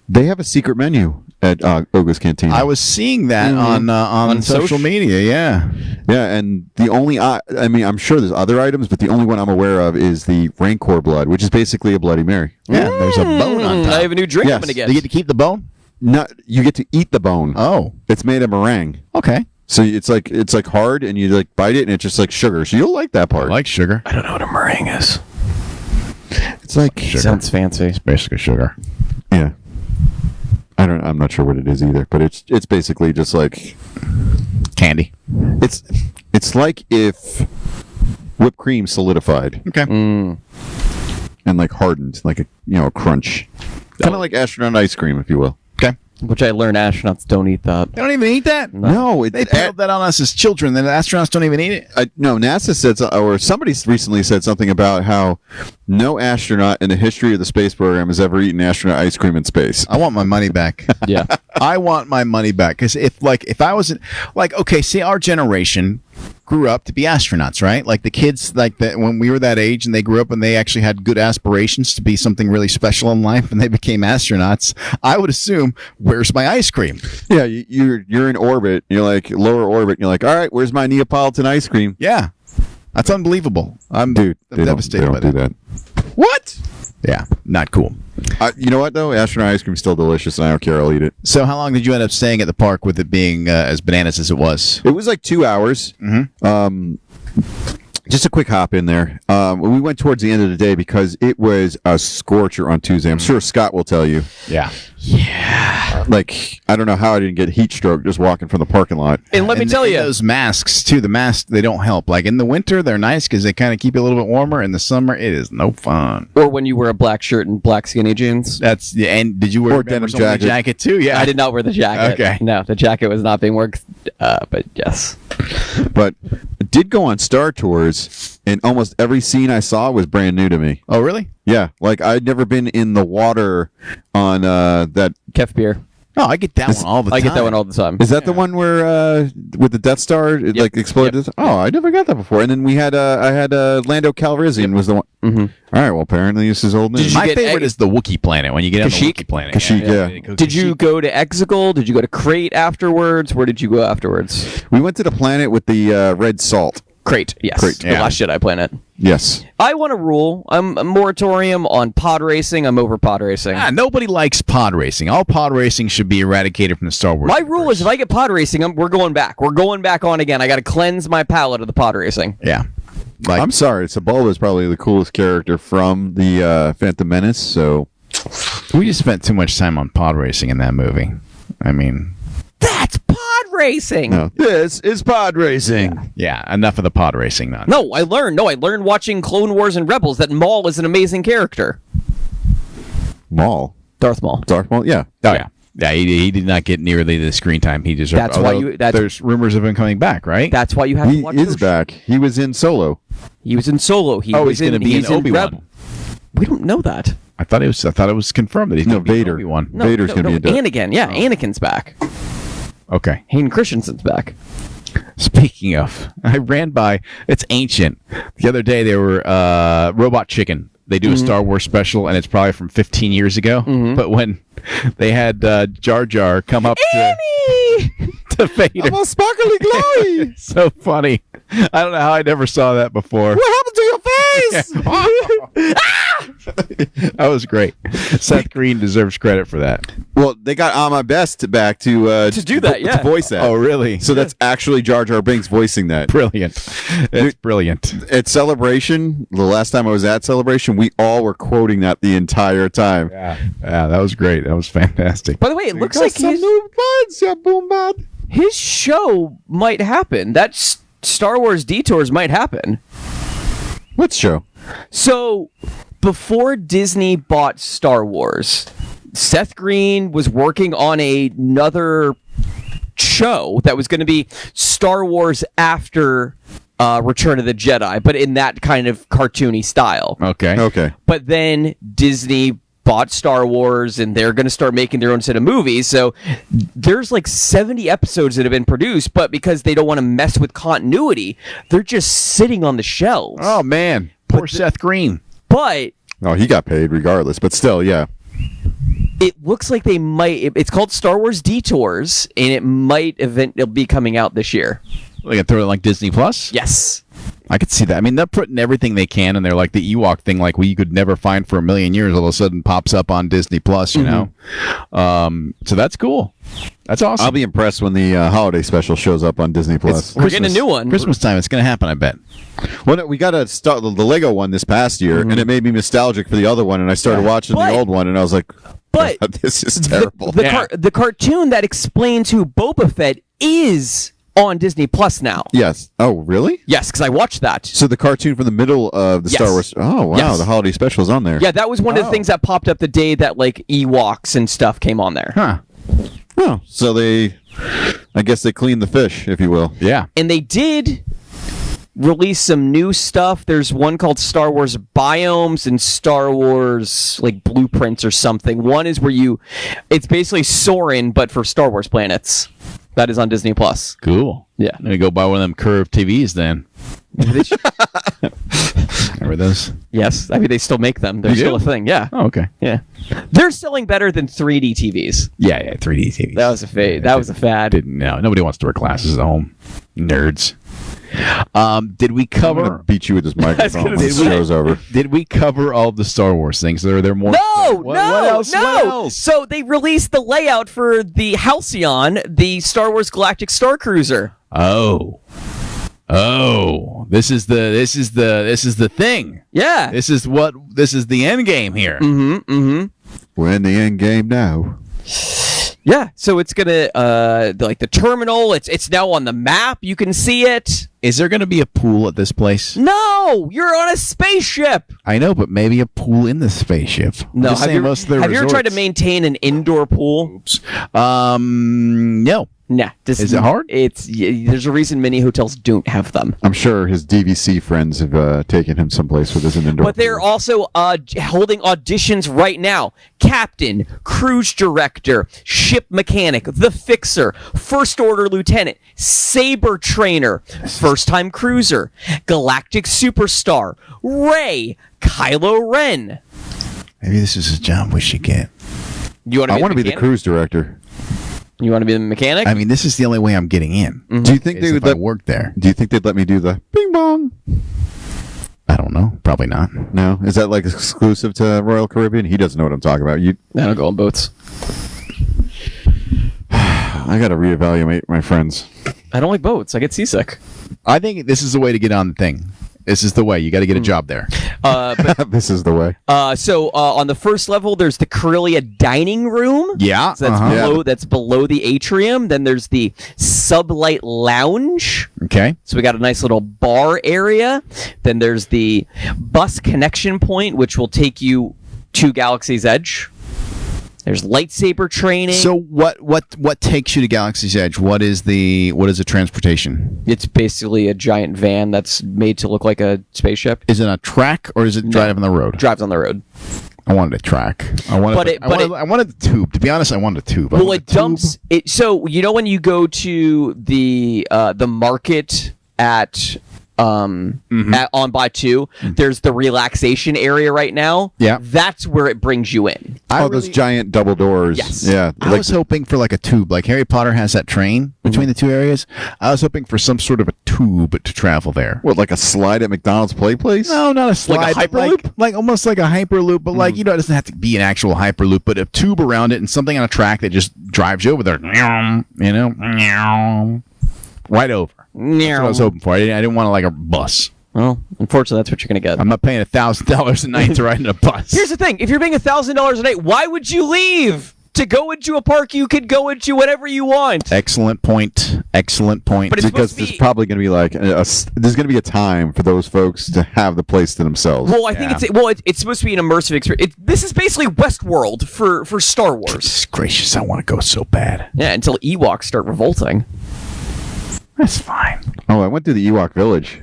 They have a secret menu at Oga's Cantina. I was seeing that on social media. Yeah. Yeah, and the only I'm sure there's other items, but the only one I'm aware of is the Rancor blood, which is basically a Bloody Mary. Yeah. There's a bone on top. I have a new drink Yes. I'm going to get. Do you get to keep the bone? No, you get to eat the bone. Oh. It's made of meringue. Okay. So it's hard, and you bite it, and it's just like sugar. So you'll like that part. I like sugar. I don't know what a meringue is. It's like Sugar. Sounds fancy. It's basically sugar. yeah. I'm not sure what it is either, but it's basically just like Candy. it's like if whipped cream solidified Okay. Mm. and hardened, like a crunch, kind of like astronaut ice cream, if you will. Okay. Which I learned astronauts don't eat that. They don't even eat that? No, They peddled that on us as children, then the astronauts don't even eat it? No, NASA said, or somebody recently said something about how no astronaut in the history of the space program has ever eaten astronaut ice cream in space. I want my money back. Yeah. I want my money back. Because if I wasn't, okay, say our generation grew up to be astronauts, right? The kids, when we were that age and they grew up and they actually had good aspirations to be something really special in life and they became astronauts, I would assume, where's my ice cream? Yeah, you're in orbit. You're lower orbit. You're all right, where's my Neapolitan ice cream? Yeah. That's unbelievable. I'm Dude, they devastated don't by do that. that. What? Yeah, not cool. You know what, though? Astronaut ice cream's still delicious, and I don't care. I'll eat it. So how long did you end up staying at the park with it being as bananas as it was? It was 2 hours. Mm-hmm. Just a quick hop in there. We went towards the end of the day because it was a scorcher on Tuesday. I'm sure Scott will tell you. Yeah. I don't know how I didn't get heat stroke just walking from the parking lot. And let me tell you, those masks too. The masks, they don't help. In the winter, they're nice because they kind of keep you a little bit warmer. In the summer, it is no fun. or when you wear a black shirt and black skinny jeans. And did you wear Or a denim jacket too? Yeah, I did not wear the jacket. Okay. No, the jacket was not being worn. But yes. But I did go on Star Tours, and almost every scene I saw was brand new to me. Oh, really? Yeah, I'd never been in the water on that. Kef beer. Oh, I get that one all the time. I get that one all the time. Is that the one where with the Death Star it like exploded? Yep. Oh, I never got that before. And then we had I had Lando Calrissian was the one. Mm-hmm. All right, well apparently this is old news. you My get favorite is the Wookiee planet. When you get on the Kashyyyk? Wookiee planet. Kashyyyk, yeah. Did you go to Exegol? Did you go to Crate afterwards? Where did you go afterwards? We went to the planet with the red salt. Crate, yes. Crate, The yeah. Last Jedi planet. Yes. I want a rule. I'm a moratorium on pod racing. I'm over pod racing. Nobody likes pod racing. All pod racing should be eradicated from the Star Wars. My rule is if I get pod racing, we're going back. We're going back on again. I got to cleanse my palate of the pod racing. Yeah. Like, I'm sorry, Sebulba is probably the coolest character from the Phantom Menace, so we just spent too much time on pod racing in that movie. I mean, That's pod racing. no. This is pod racing. yeah, enough of the pod racing nonsense. No, I learned watching Clone Wars and Rebels that Maul is an amazing character. Maul. Darth Maul. Darth Maul, yeah. Oh yeah, yeah. He did not get nearly the screen time he deserved. That's why Although you- that's- there's rumors of him coming back, right? That's why you have to He watch is those. back. He was in Solo. He was in Solo. He was he's going to be in he's Obi-Wan. Rebel. We don't know that. I thought it was confirmed that he's No, going to be Vader. Obi-Wan. No, Vader's no, gonna no, be a Anakin. Yeah, Anakin's back. Okay. Hayden Christensen's back. Speaking of, I ran by. It's ancient. The other day they were Robot Chicken. They do a Star Wars special, and it's probably from 15 years ago. But when they had Jar Jar come up to Vader, I'm a sparkly glowy. so funny. I don't know how I never saw that before. What happened to your face? That was great. Seth Green deserves credit for that. Well, they got On My Best back to do that, yeah. to voice that. Oh, really? So that's actually Jar Jar Binks voicing that. Brilliant. It's brilliant. At Celebration, the last time I was at Celebration, we all were quoting that the entire time. Yeah, that was great. That was fantastic. By the way, it looks like his show might happen. That Star Wars Detours might happen. What show? So, before Disney bought Star Wars, Seth Green was working on another show that was going to be Star Wars after Return of the Jedi, but in that kind of cartoony style. Okay. Okay. But then Disney bought Star Wars, and they're going to start making their own set of movies. So there's like 70 episodes that have been produced, but because they don't want to mess with continuity, they're just sitting on the shelves. Oh man, poor Seth Green. But Oh, he got paid regardless, but still, yeah. it looks like they might. It's called Star Wars Detours, and it might it'll be coming out this year. They can throw it like Disney Plus. Yes. I could see that. I mean, they're putting everything they can, and they're like the Ewok thing, like we could never find for a million years. All of a sudden, pops up on Disney Plus. You know, so that's cool. That's awesome. I'll be impressed when the holiday special shows up on Disney Plus. We're getting a new one. Christmas time, it's going to happen. I bet. Well, no, we got to start the Lego one this past year, and it made me nostalgic for the other one, and I started watching But- the old one, and I was like, But this is terrible. the cartoon that explains who Boba Fett is on Disney Plus now. Yes. Oh, really? Yes, because I watched that. So the cartoon from the middle of the Yes. Star Wars. Oh, wow. Yes. The holiday special is on there. Yeah, that was one of the things that popped up the day that like Ewoks and stuff came on there. Huh? Oh, so I guess they cleaned the fish, if you will. Yeah. And they did release some new stuff. There's one called Star Wars Biomes and Star Wars like Blueprints or something. One is where it's basically Soren but for Star Wars planets. That is on Disney Plus. Cool. Yeah. I'm gonna go buy one of them curved TVs then. Remember those? Yes, I mean they still make them. They're You still do? a thing. Yeah. Oh, okay. Yeah. They're selling better than 3D TVs. Yeah, 3D TVs. That was a fad. That was a fad. Didn't know. Nobody wants to wear glasses at home. Nerds. Did we I'm going to cover? beat you with this microphone when this say- show's over. Did we cover all the Star Wars things? Are there more? No, What no, else? no. What else? So they released the layout for the Halcyon, the Star Wars Galactic Star Cruiser. Oh, this is the thing. Yeah. This is the end game here. We're in the end game now. Yeah. So it's gonna like the terminal. It's now on the map. You can see it. Is there going to be a pool at this place? No, you're on a spaceship. I know, but maybe a pool in the spaceship. No, I'm just saying most of the have you ever tried to resorts- maintain an indoor pool? No. Nah. Is it hard? There's a reason many hotels don't have them. I'm sure his DVC friends have taken him someplace with his indoor. But they're pool. also holding auditions right now. captain, cruise director, ship mechanic, the fixer, first order lieutenant, saber trainer, first time cruiser, galactic superstar, Rey, Kylo Ren. Maybe this is a job we should get. You want to I be want to be the mechanic? cruise director. You want to be the mechanic? I mean, this is the only way I'm getting in. Do you think is they if would I work there? Do you think they'd let me do the bing bong? I don't know. Probably not. No, is that like exclusive to Royal Caribbean? He doesn't know what I'm talking about. You, I don't go on boats. I got to reevaluate my friends. I don't like boats. I get seasick. I think this is the way to get on the thing. This is the way. You got to get a job there. This is the way. So on the first level, there's the Corellia dining room. Yeah. So that's uh-huh. below. That's below the atrium. Then there's the sublight lounge. Okay. So we got a nice little bar area. Then there's the bus connection point, which will take you to Galaxy's Edge. There's lightsaber training. So what takes you to Galaxy's Edge? What is the transportation? It's basically a giant van that's made to look like a spaceship. Is it a track or is it drive on the road? Drives on the road. I wanted a track. I wanted I wanted the tube. To be honest, I wanted a tube. Well, it dumps it. So you know when you go to the market at on Batu, there's the relaxation area right now. Yeah. That's where it brings you in. Those giant double doors. Yes. Yeah. I was hoping for like a tube, like Harry Potter has that train between the two areas. I was hoping for some sort of a tube to travel there. What, like a slide at McDonald's Play Place? No, not a slide. Like a but Hyperloop? like almost like a Hyperloop, but like, you know, it doesn't have to be an actual Hyperloop, but a tube around it and something on a track that just drives you over there. You know? Right over. That's what I was hoping for. I didn't want like a bus. Well, unfortunately, that's what you're going to get. I'm not paying $1,000 a night to ride in a bus. Here's the thing. If you're paying $1,000 a night, why would you leave? To go into a park, you could go into whatever you want. Excellent point. Excellent point. But it's Because supposed to there's be- probably going to be like there's going to be a time for those folks to have the place to themselves. Well, I think it's supposed to be an immersive experience. This is basically Westworld for Star Wars. Goodness gracious, I want to go so bad. Yeah, until Ewoks start revolting. That's fine. Oh, I went through the Ewok village.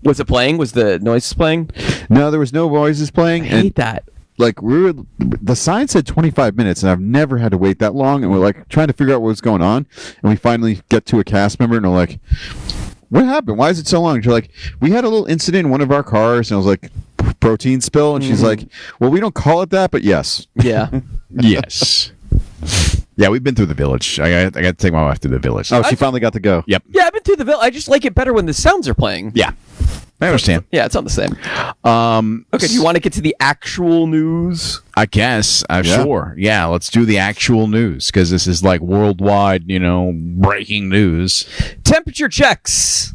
Was it playing? Was the noises playing? No, there was no voices playing. I hate that. Like the sign said 25 minutes, and I've never had to wait that long. And we're like trying to figure out what's going on, and we finally get to a cast member, and they're like, "What happened? Why is it so long?" And she's like, "We had a little incident in one of our cars," and I was like, "Protein spill," and she's like, "Well, we don't call it that, but yes." Yeah. Yes. Yeah, we've been through the village. I got to take my wife to the village. Oh, she finally got to go. Yep. Yeah, I've been through the village. I just like it better when the sounds are playing. Yeah. I understand. Yeah, it's not the same. Okay, do you want to get to the actual news? I guess. Yeah. Sure. Yeah, let's do the actual news because this is like worldwide, breaking news. Temperature checks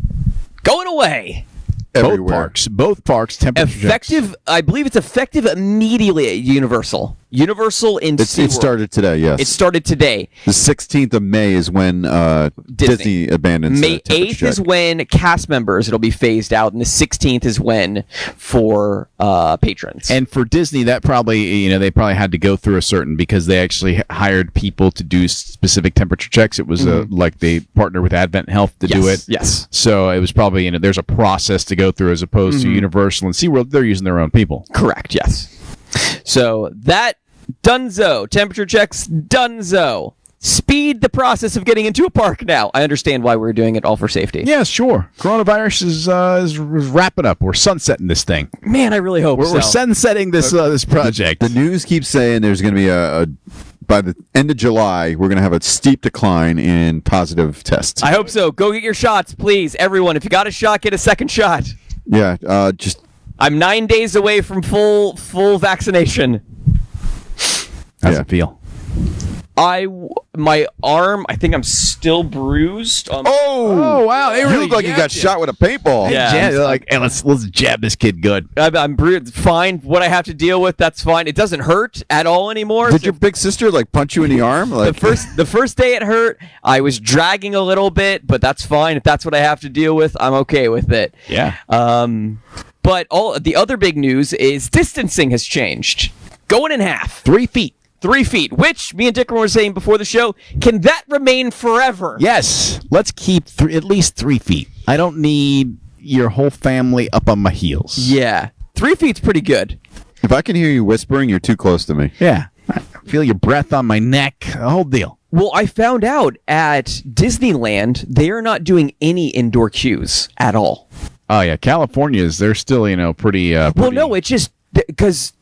going away. Everywhere. Both parks, temperature checks. Effective, I believe it's effective immediately at Universal. Universal in It SeaWorld. started today, yes. It started today. The 16th of May is when Disney abandons May temperature 8th check. is when cast members it'll be phased out, and the 16th is when for patrons. And for Disney, that probably, they probably had to go through a certain because they actually hired people to do specific temperature checks. It was like they partnered with Advent Health to do it. Yes. So it was probably, there's a process to go through as opposed to Universal and SeaWorld. They're using their own people. Correct, yes. So that dunzo. Temperature checks dunzo. Speed the process of getting into a park now. I understand why we're doing it all for safety. Yeah, sure. Coronavirus is wrapping up. We're sunsetting this thing. Man, I really hope We're so. sunsetting this project. The news keeps saying there's going to be by the end of July, we're going to have a steep decline in positive tests. I hope so. Go get your shots, please. Everyone, if you got a shot, get a second shot. Yeah, just I'm 9 days away from full vaccination. How's it feel? My arm, I think I'm still bruised. Oh wow! They you really look like you got jabbed you. shot with a paintball. Yeah. They're like, hey, let's jab this kid good. I'm bruised. Fine. What I have to deal with, that's fine. It doesn't hurt at all anymore. Did your big sister punch you in the arm? Like, the first day it hurt, I was dragging a little bit, but that's fine. If that's what I have to deal with, I'm okay with it. Yeah. But the other big news is distancing has changed. Going in half. 3 feet. 3 feet, which me and Dick were saying before the show, can that remain forever? Yes. Let's keep at least 3 feet. I don't need your whole family up on my heels. Yeah. 3 feet's pretty good. if I can hear you whispering, you're too close to me. Yeah. feel your breath on my neck, the whole deal. Well, I found out at Disneyland, they are not doing any indoor queues at all. Oh, yeah. California's, they're still, pretty... Well, no, it's just because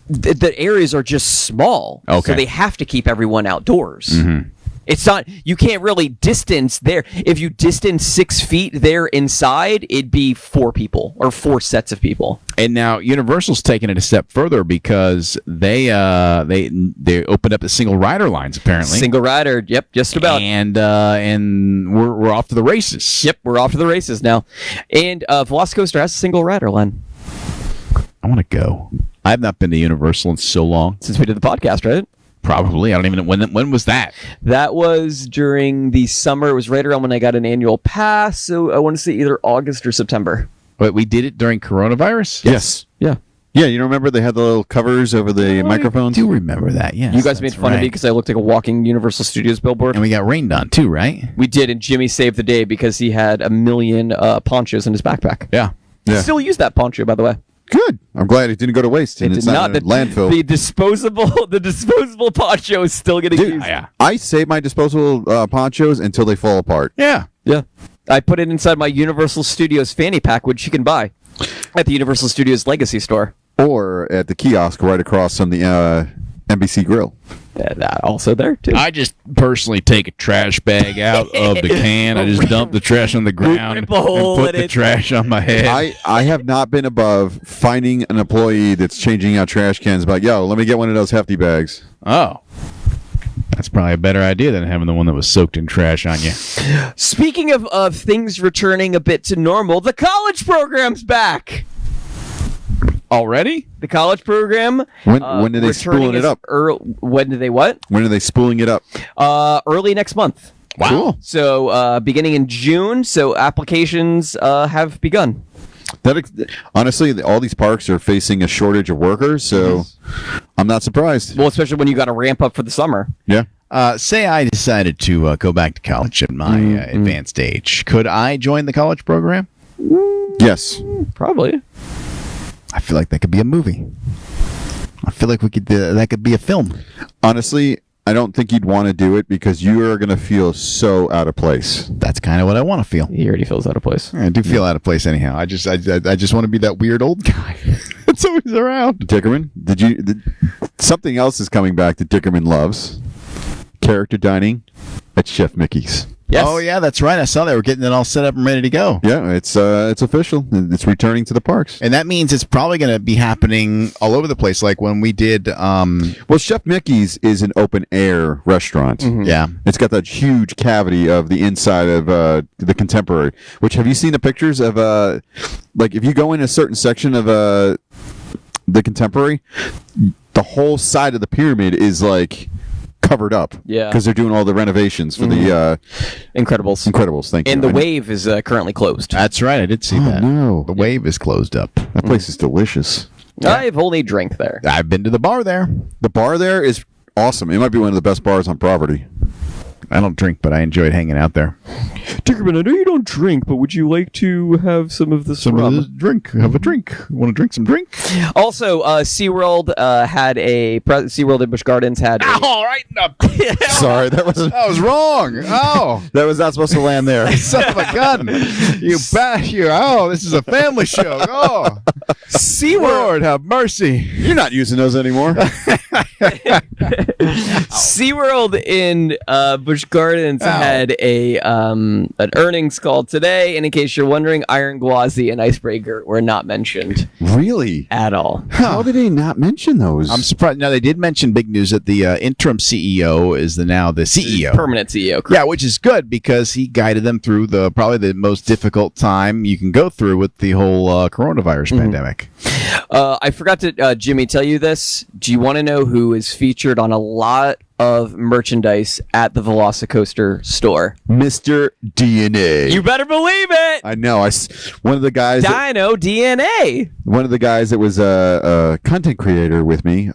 the areas are just small. Okay. So they have to keep everyone outdoors. Mm-hmm. It's not, you can't really distance there. If you distance 6 feet there inside, it'd be 4 people or 4 sets of people. And now Universal's taking it a step further because they opened up the single rider lines, apparently. Single rider, yep, just about. And we're off to the races. Yep, we're off to the races now. And VeolociCoaster has a single rider line. I want to go. I have not been to Universal in so long. Since we did the podcast, right? Probably. I don't even know. When was that? That was during the summer. It was right around when I got an annual pass. So I want to say either August or September. But we did it during coronavirus? Yes. Yeah. Yeah, you don't remember they had the little covers over the microphones? I do remember that, yes. You guys made fun of me because I looked like a walking Universal Studios billboard. And we got rained on, too, right? We did, and Jimmy saved the day because he had 1 million ponchos in his backpack. Yeah. Yeah. Still use that poncho, by the way. Good. I'm glad it didn't go to waste. It And did it's not. not in a landfill. The disposable poncho is still getting used. Yeah. I save my disposable ponchos until they fall apart. Yeah. Yeah. I put it inside my Universal Studios fanny pack, which you can buy at the Universal Studios Legacy store. Or at the kiosk right across from the NBC Grill. That also there, too. I just personally take a trash bag out of the can. I just dump the trash on the ground Rip a hole and put in the it. trash on my head. I have not been above finding an employee that's changing out trash cans, but yo, let me get one of those hefty bags. Oh. That's probably a better idea than having the one that was soaked in trash on you. Speaking of things returning a bit to normal, the college program's back. Already? The college program. When are they spooling it up? When do they what? When are they spooling it up? Early next month. Wow. Cool. So beginning in June. So applications have begun. Honestly, all these parks are facing a shortage of workers, so I'm not surprised. Well, especially when you got to ramp up for the summer. Yeah. Say I decided to go back to college at my advanced age. Could I join the college program? Yes. Probably. I feel like that could be a movie. I feel like that could be a film. Honestly, I don't think you'd want to do it because you are going to feel so out of place. That's kind of what I want to feel. He already feels out of place. I do feel out of place anyhow. I just want to be that weird old guy that's always around. Dickerman, something else is coming back that Dickerman loves. Character dining at Chef Mickey's. Yes. Oh yeah, that's right. I saw they were getting it all set up and ready to go. Yeah, it's official. It's returning to the parks. And that means it's probably going to be happening all over the place, like when we did. Well, Chef Mickey's is an open air restaurant. Yeah, It's got that huge cavity of the inside of the Contemporary. Which have you seen the pictures of like if you go in a certain section of the Contemporary, the whole side of the pyramid is like covered up. Yeah. Because they're doing all the renovations for the Incredibles. Incredibles. Thank you. And the Wave is currently closed. that's right. I did see that. no. The Wave is closed up. That place is delicious. I've only drank there. I've been to the bar there. The bar there is awesome. It might be one of the best bars on property. I don't drink, but I enjoyed hanging out there. Dickerman, I know you don't drink, but would you like to have some of this Drink. Have a drink. Want to drink some drink? Also, SeaWorld had a SeaWorld in Busch Gardens had a, All right. Sorry, that was wrong. Oh. that was not supposed to land there. Son of a gun. You bash you. Oh, this is a family show. Oh. SeaWorld. Lord, have mercy. You're not using those anymore. SeaWorld in Busch Gardens had a an earnings call today, and in case you're wondering, Iron Gwazi and Icebreaker were not mentioned Really? at all. How did they not mention those? I'm surprised. Now, they did mention big news that the interim CEO is now the CEO. Permanent CEO. Yeah, which is good because he guided them through probably the most difficult time you can go through with the whole coronavirus pandemic. I forgot to, Jimmy, tell you this. Do you want to know who is featured on a lot of merchandise at the VeolociCoaster store? Mr. DNA. You better believe it. I know. One of the guys. Dino DNA. One of the guys that was a content creator with me.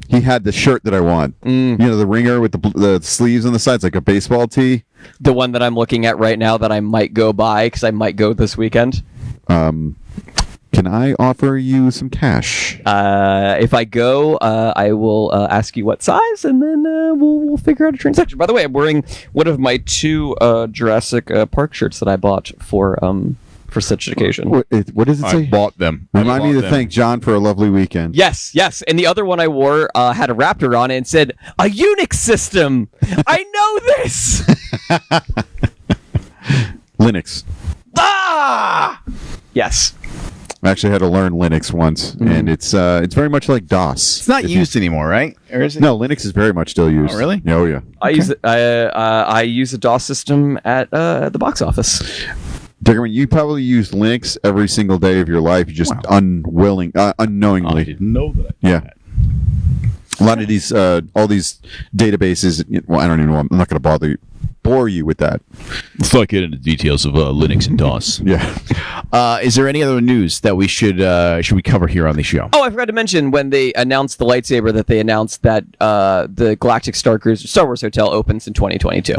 He had the shirt that I want. You know, the ringer with the sleeves on the sides, like a baseball tee. The one that I'm looking at right now that I might go buy because I might go this weekend. Can I offer you some cash? If I go, I will ask you what size, and then we'll figure out a transaction. By the way, I'm wearing one of my 2 Jurassic Park shirts that I bought for such an occasion. What does it I say? bought them. Remind me to thank John for a lovely weekend. Yes. And the other one I wore had a raptor on it and said, "A Unix system." I know this. Linux. Yes. I actually had to learn Linux once, and it's very much like DOS. It's not used anymore, right? Or is it? No, Linux is very much still used. Oh, really? Oh, yeah. I use a DOS system at the box office. Dickerman, you probably used Linux every single day of your life. You just unknowingly. I didn't know that. Yeah. A lot of these, all these databases. Well, I don't even know. I'm not going to bore you with that. Let's not get into details of Linux and DOS. Yeah. Is there any other news that we should we cover here on the show? Oh, I forgot to mention when they announced the lightsaber that they announced that the Galactic Star Wars Hotel opens in 2022.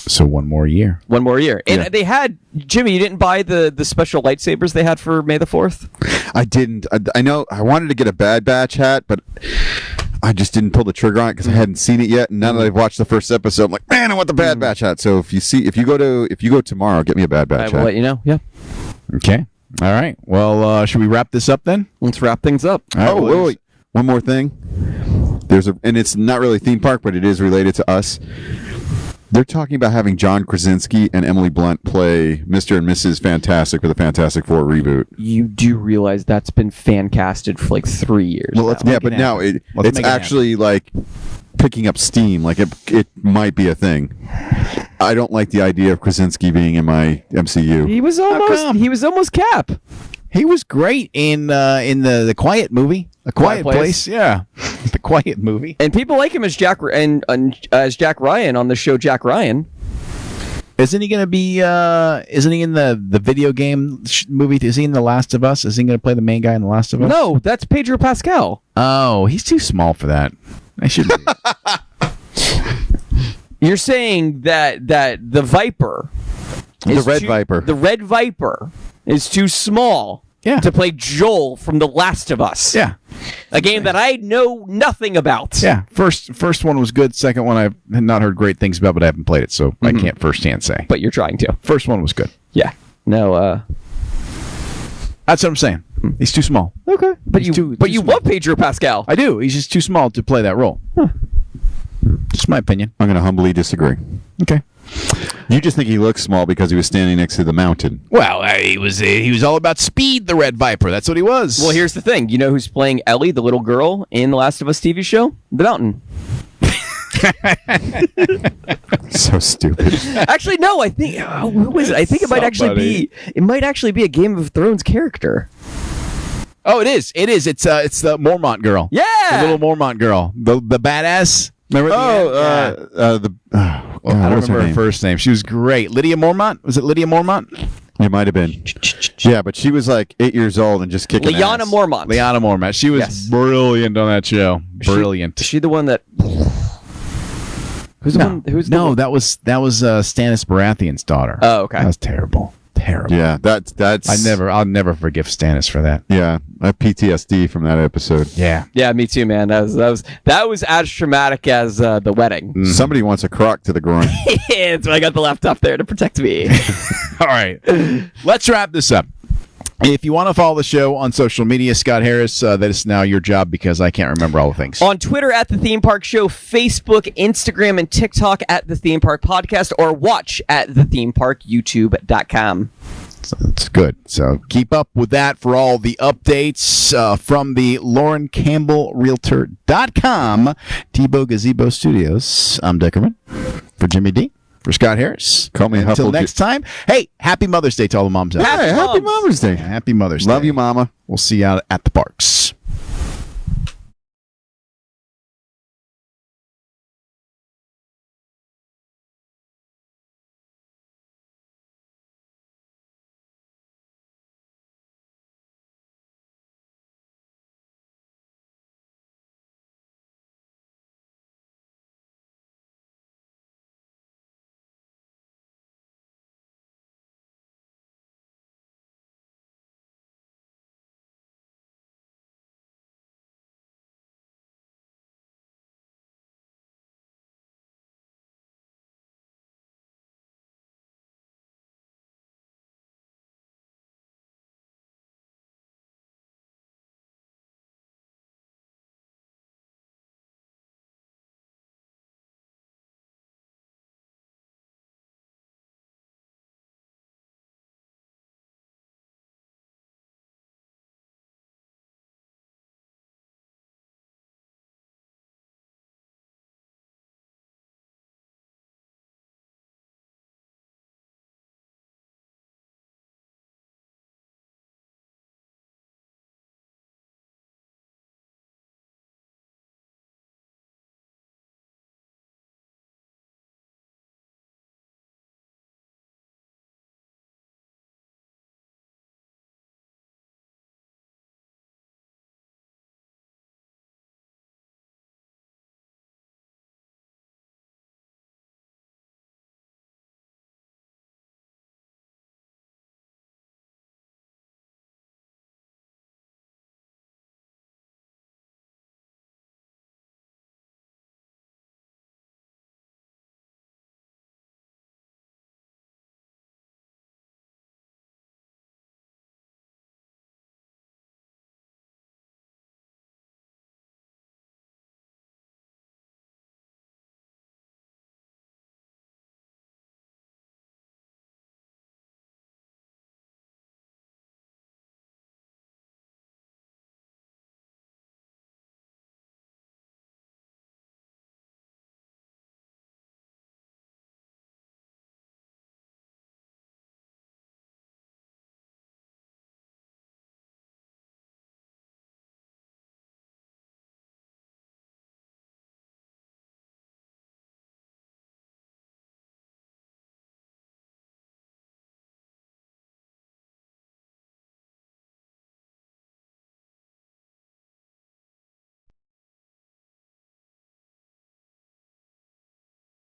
So one more year. One more year. And Yeah. they had, Jimmy, you didn't buy the special lightsabers they had for May the 4th? I didn't. I know I wanted to get a Bad Batch hat, but I just didn't pull the trigger on it because I hadn't seen it yet. And now that I've watched the first episode, I'm like, man, I want the Bad Batch hat. So if you go tomorrow, get me a Bad I Batch will hat. let you know. Yeah. Okay. All right. Well, should we wrap this up then? Let's wrap things up. All right, Oh, well, wait. One more thing. And it's not really theme park, but it is related to us. They're talking about having John Krasinski and Emily Blunt play Mr. and Mrs. Fantastic for the Fantastic Four reboot. You do realize that's been fan casted for like 3 years. Well, now. yeah, but now Let's it's make it actually like picking up steam. Like it might be a thing. I don't like the idea of Krasinski being in my MCU. He was come? almost Cap. He was great in the Quiet movie. A Quiet Place. Yeah. The Quiet movie. And people like him as Jack as Jack Ryan on the show Jack Ryan. Isn't he going to be isn't he in the video game movie? Is he in The Last of Us? Is he going to play the main guy in The Last of Us? No, that's Pedro Pascal. Oh, he's too small for that. I should be. You're saying that the Viper, The Red Viper. the Red Viper, is too small. Yeah. To play Joel from The Last of Us. Yeah. A game that I know nothing about. Yeah. First one was good. Second one I had not heard great things about, but I haven't played it, so I can't firsthand say. But you're trying to. First one was good. Yeah. No, That's what I'm saying. He's too small. Okay. But He's you too small. love Pedro Pascal. I do. He's just too small to play that role. Just my opinion. I'm going to humbly disagree. Okay. You just think he looks small because he was standing next to the mountain. Well, he was all about speed, the Red Viper. That's what he was. Well, here's the thing. You know who's playing Ellie, the little girl, in The Last of Us TV show? The Mountain. So stupid. Actually, no. I think who is it? I think it might actually be a Game of Thrones character. Oh, it is. It is. It's the Mormont girl. Yeah. The little Mormont girl. The badass. Remember? I I don't remember her first name. She was great. Lydia Mormont? Was it Lydia Mormont? It might have been. Yeah, but she was like 8 years old and just kicking Liana ass. Mormont. Liana Mormont. She was Yes. brilliant on that show. Brilliant. Is she the one that? Who's the one? Who's no, the that was Stannis Baratheon's daughter. Oh, okay. That was terrible. Terrible. Yeah, that's. I'll never forgive Stannis for that. Yeah, I have PTSD from that episode. Yeah. Yeah, me too, man. That was as traumatic as the wedding. Somebody wants a crock to the groin. That's why I got the laptop there to protect me. All right. Let's wrap this up. If you want to follow the show on social media, Scott Harris, that is now your job because I can't remember all the things. On Twitter at The Theme Park Show, Facebook, Instagram, and TikTok at The Theme Park Podcast, or watch at thethemeparkyoutube.com. So that's good. So keep up with that for all the updates from the Lauren Campbell Realtor.com Tebow Gazebo Studios. I'm Dickerman for Jimmy D. For Scott Harris. Call me Until Huffle next time. Hey, happy Mother's Day to all the moms out there. Hey, happy Mother's Day. Happy Mother's Day. Love you, Mama. We'll see you out at the parks.